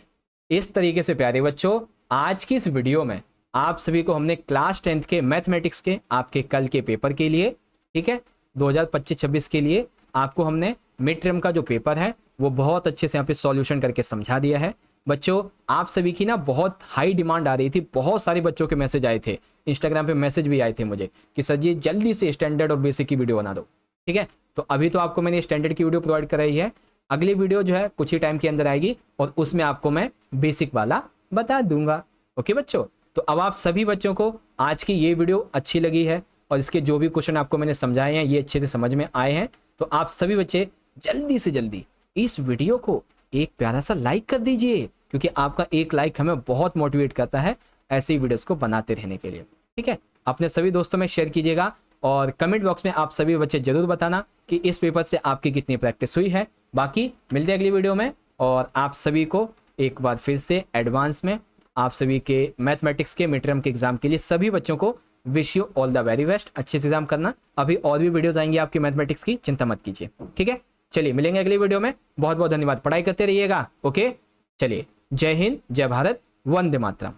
इस तरीके से प्यारे बच्चों आज की इस वीडियो में आप सभी को हमने क्लास 10th के मैथमेटिक्स के आपके कल के पेपर के लिए, ठीक है 2025-26 के लिए आपको हमने मिड टर्म का जो पेपर है वो बहुत अच्छे से यहाँ पे सॉल्यूशन करके समझा दिया है। बच्चों आप सभी की ना बहुत हाई डिमांड आ रही थी, बहुत सारे बच्चों के मैसेज आए थे, इंस्टाग्राम पे मैसेज भी आए थे मुझे कि सर जी जल्दी से स्टैंडर्ड और बेसिक की वीडियो बना दो। ठीक है, तो अभी तो आपको मैंने स्टैंडर्ड की वीडियो प्रोवाइड कराई है, अगली वीडियो जो है कुछ ही टाइम के अंदर आएगी और उसमें आपको मैं बेसिक वाला बता दूंगा। ओके बच्चों, तो अब आप सभी बच्चों को आज की ये वीडियो अच्छी लगी है और इसके जो भी क्वेश्चन आपको मैंने समझाए हैं ये अच्छे से समझ में आए हैं, तो आप सभी बच्चे जल्दी से जल्दी इस वीडियो को एक प्यारा सा लाइक कर दीजिए, क्योंकि आपका एक लाइक हमें बहुत मोटिवेट करता है ऐसी वीडियोस को बनाते रहने के लिए। ठीक है, अपने सभी दोस्तों में शेयर कीजिएगा और कमेंट बॉक्स में आप सभी बच्चे जरूर बताना कि इस पेपर से आपकी कितनी प्रैक्टिस हुई है। बाकी मिलते हैं अगली वीडियो में और आप सभी को एक बार फिर से एडवांस में आप सभी के मैथमेटिक्स के मिड टर्म के एग्जाम के लिए सभी बच्चों को wish you all the very best, अच्छे से एग्जाम करना। अभी और भी वीडियोस आएंगी आपकी मैथमेटिक्स की, चिंता मत कीजिए। ठीक है, चलिए मिलेंगे अगली वीडियो में, बहुत बहुत धन्यवाद, पढ़ाई करते रहिएगा। ओके, चलिए जय हिंद, जय भारत, वंदे मातरम।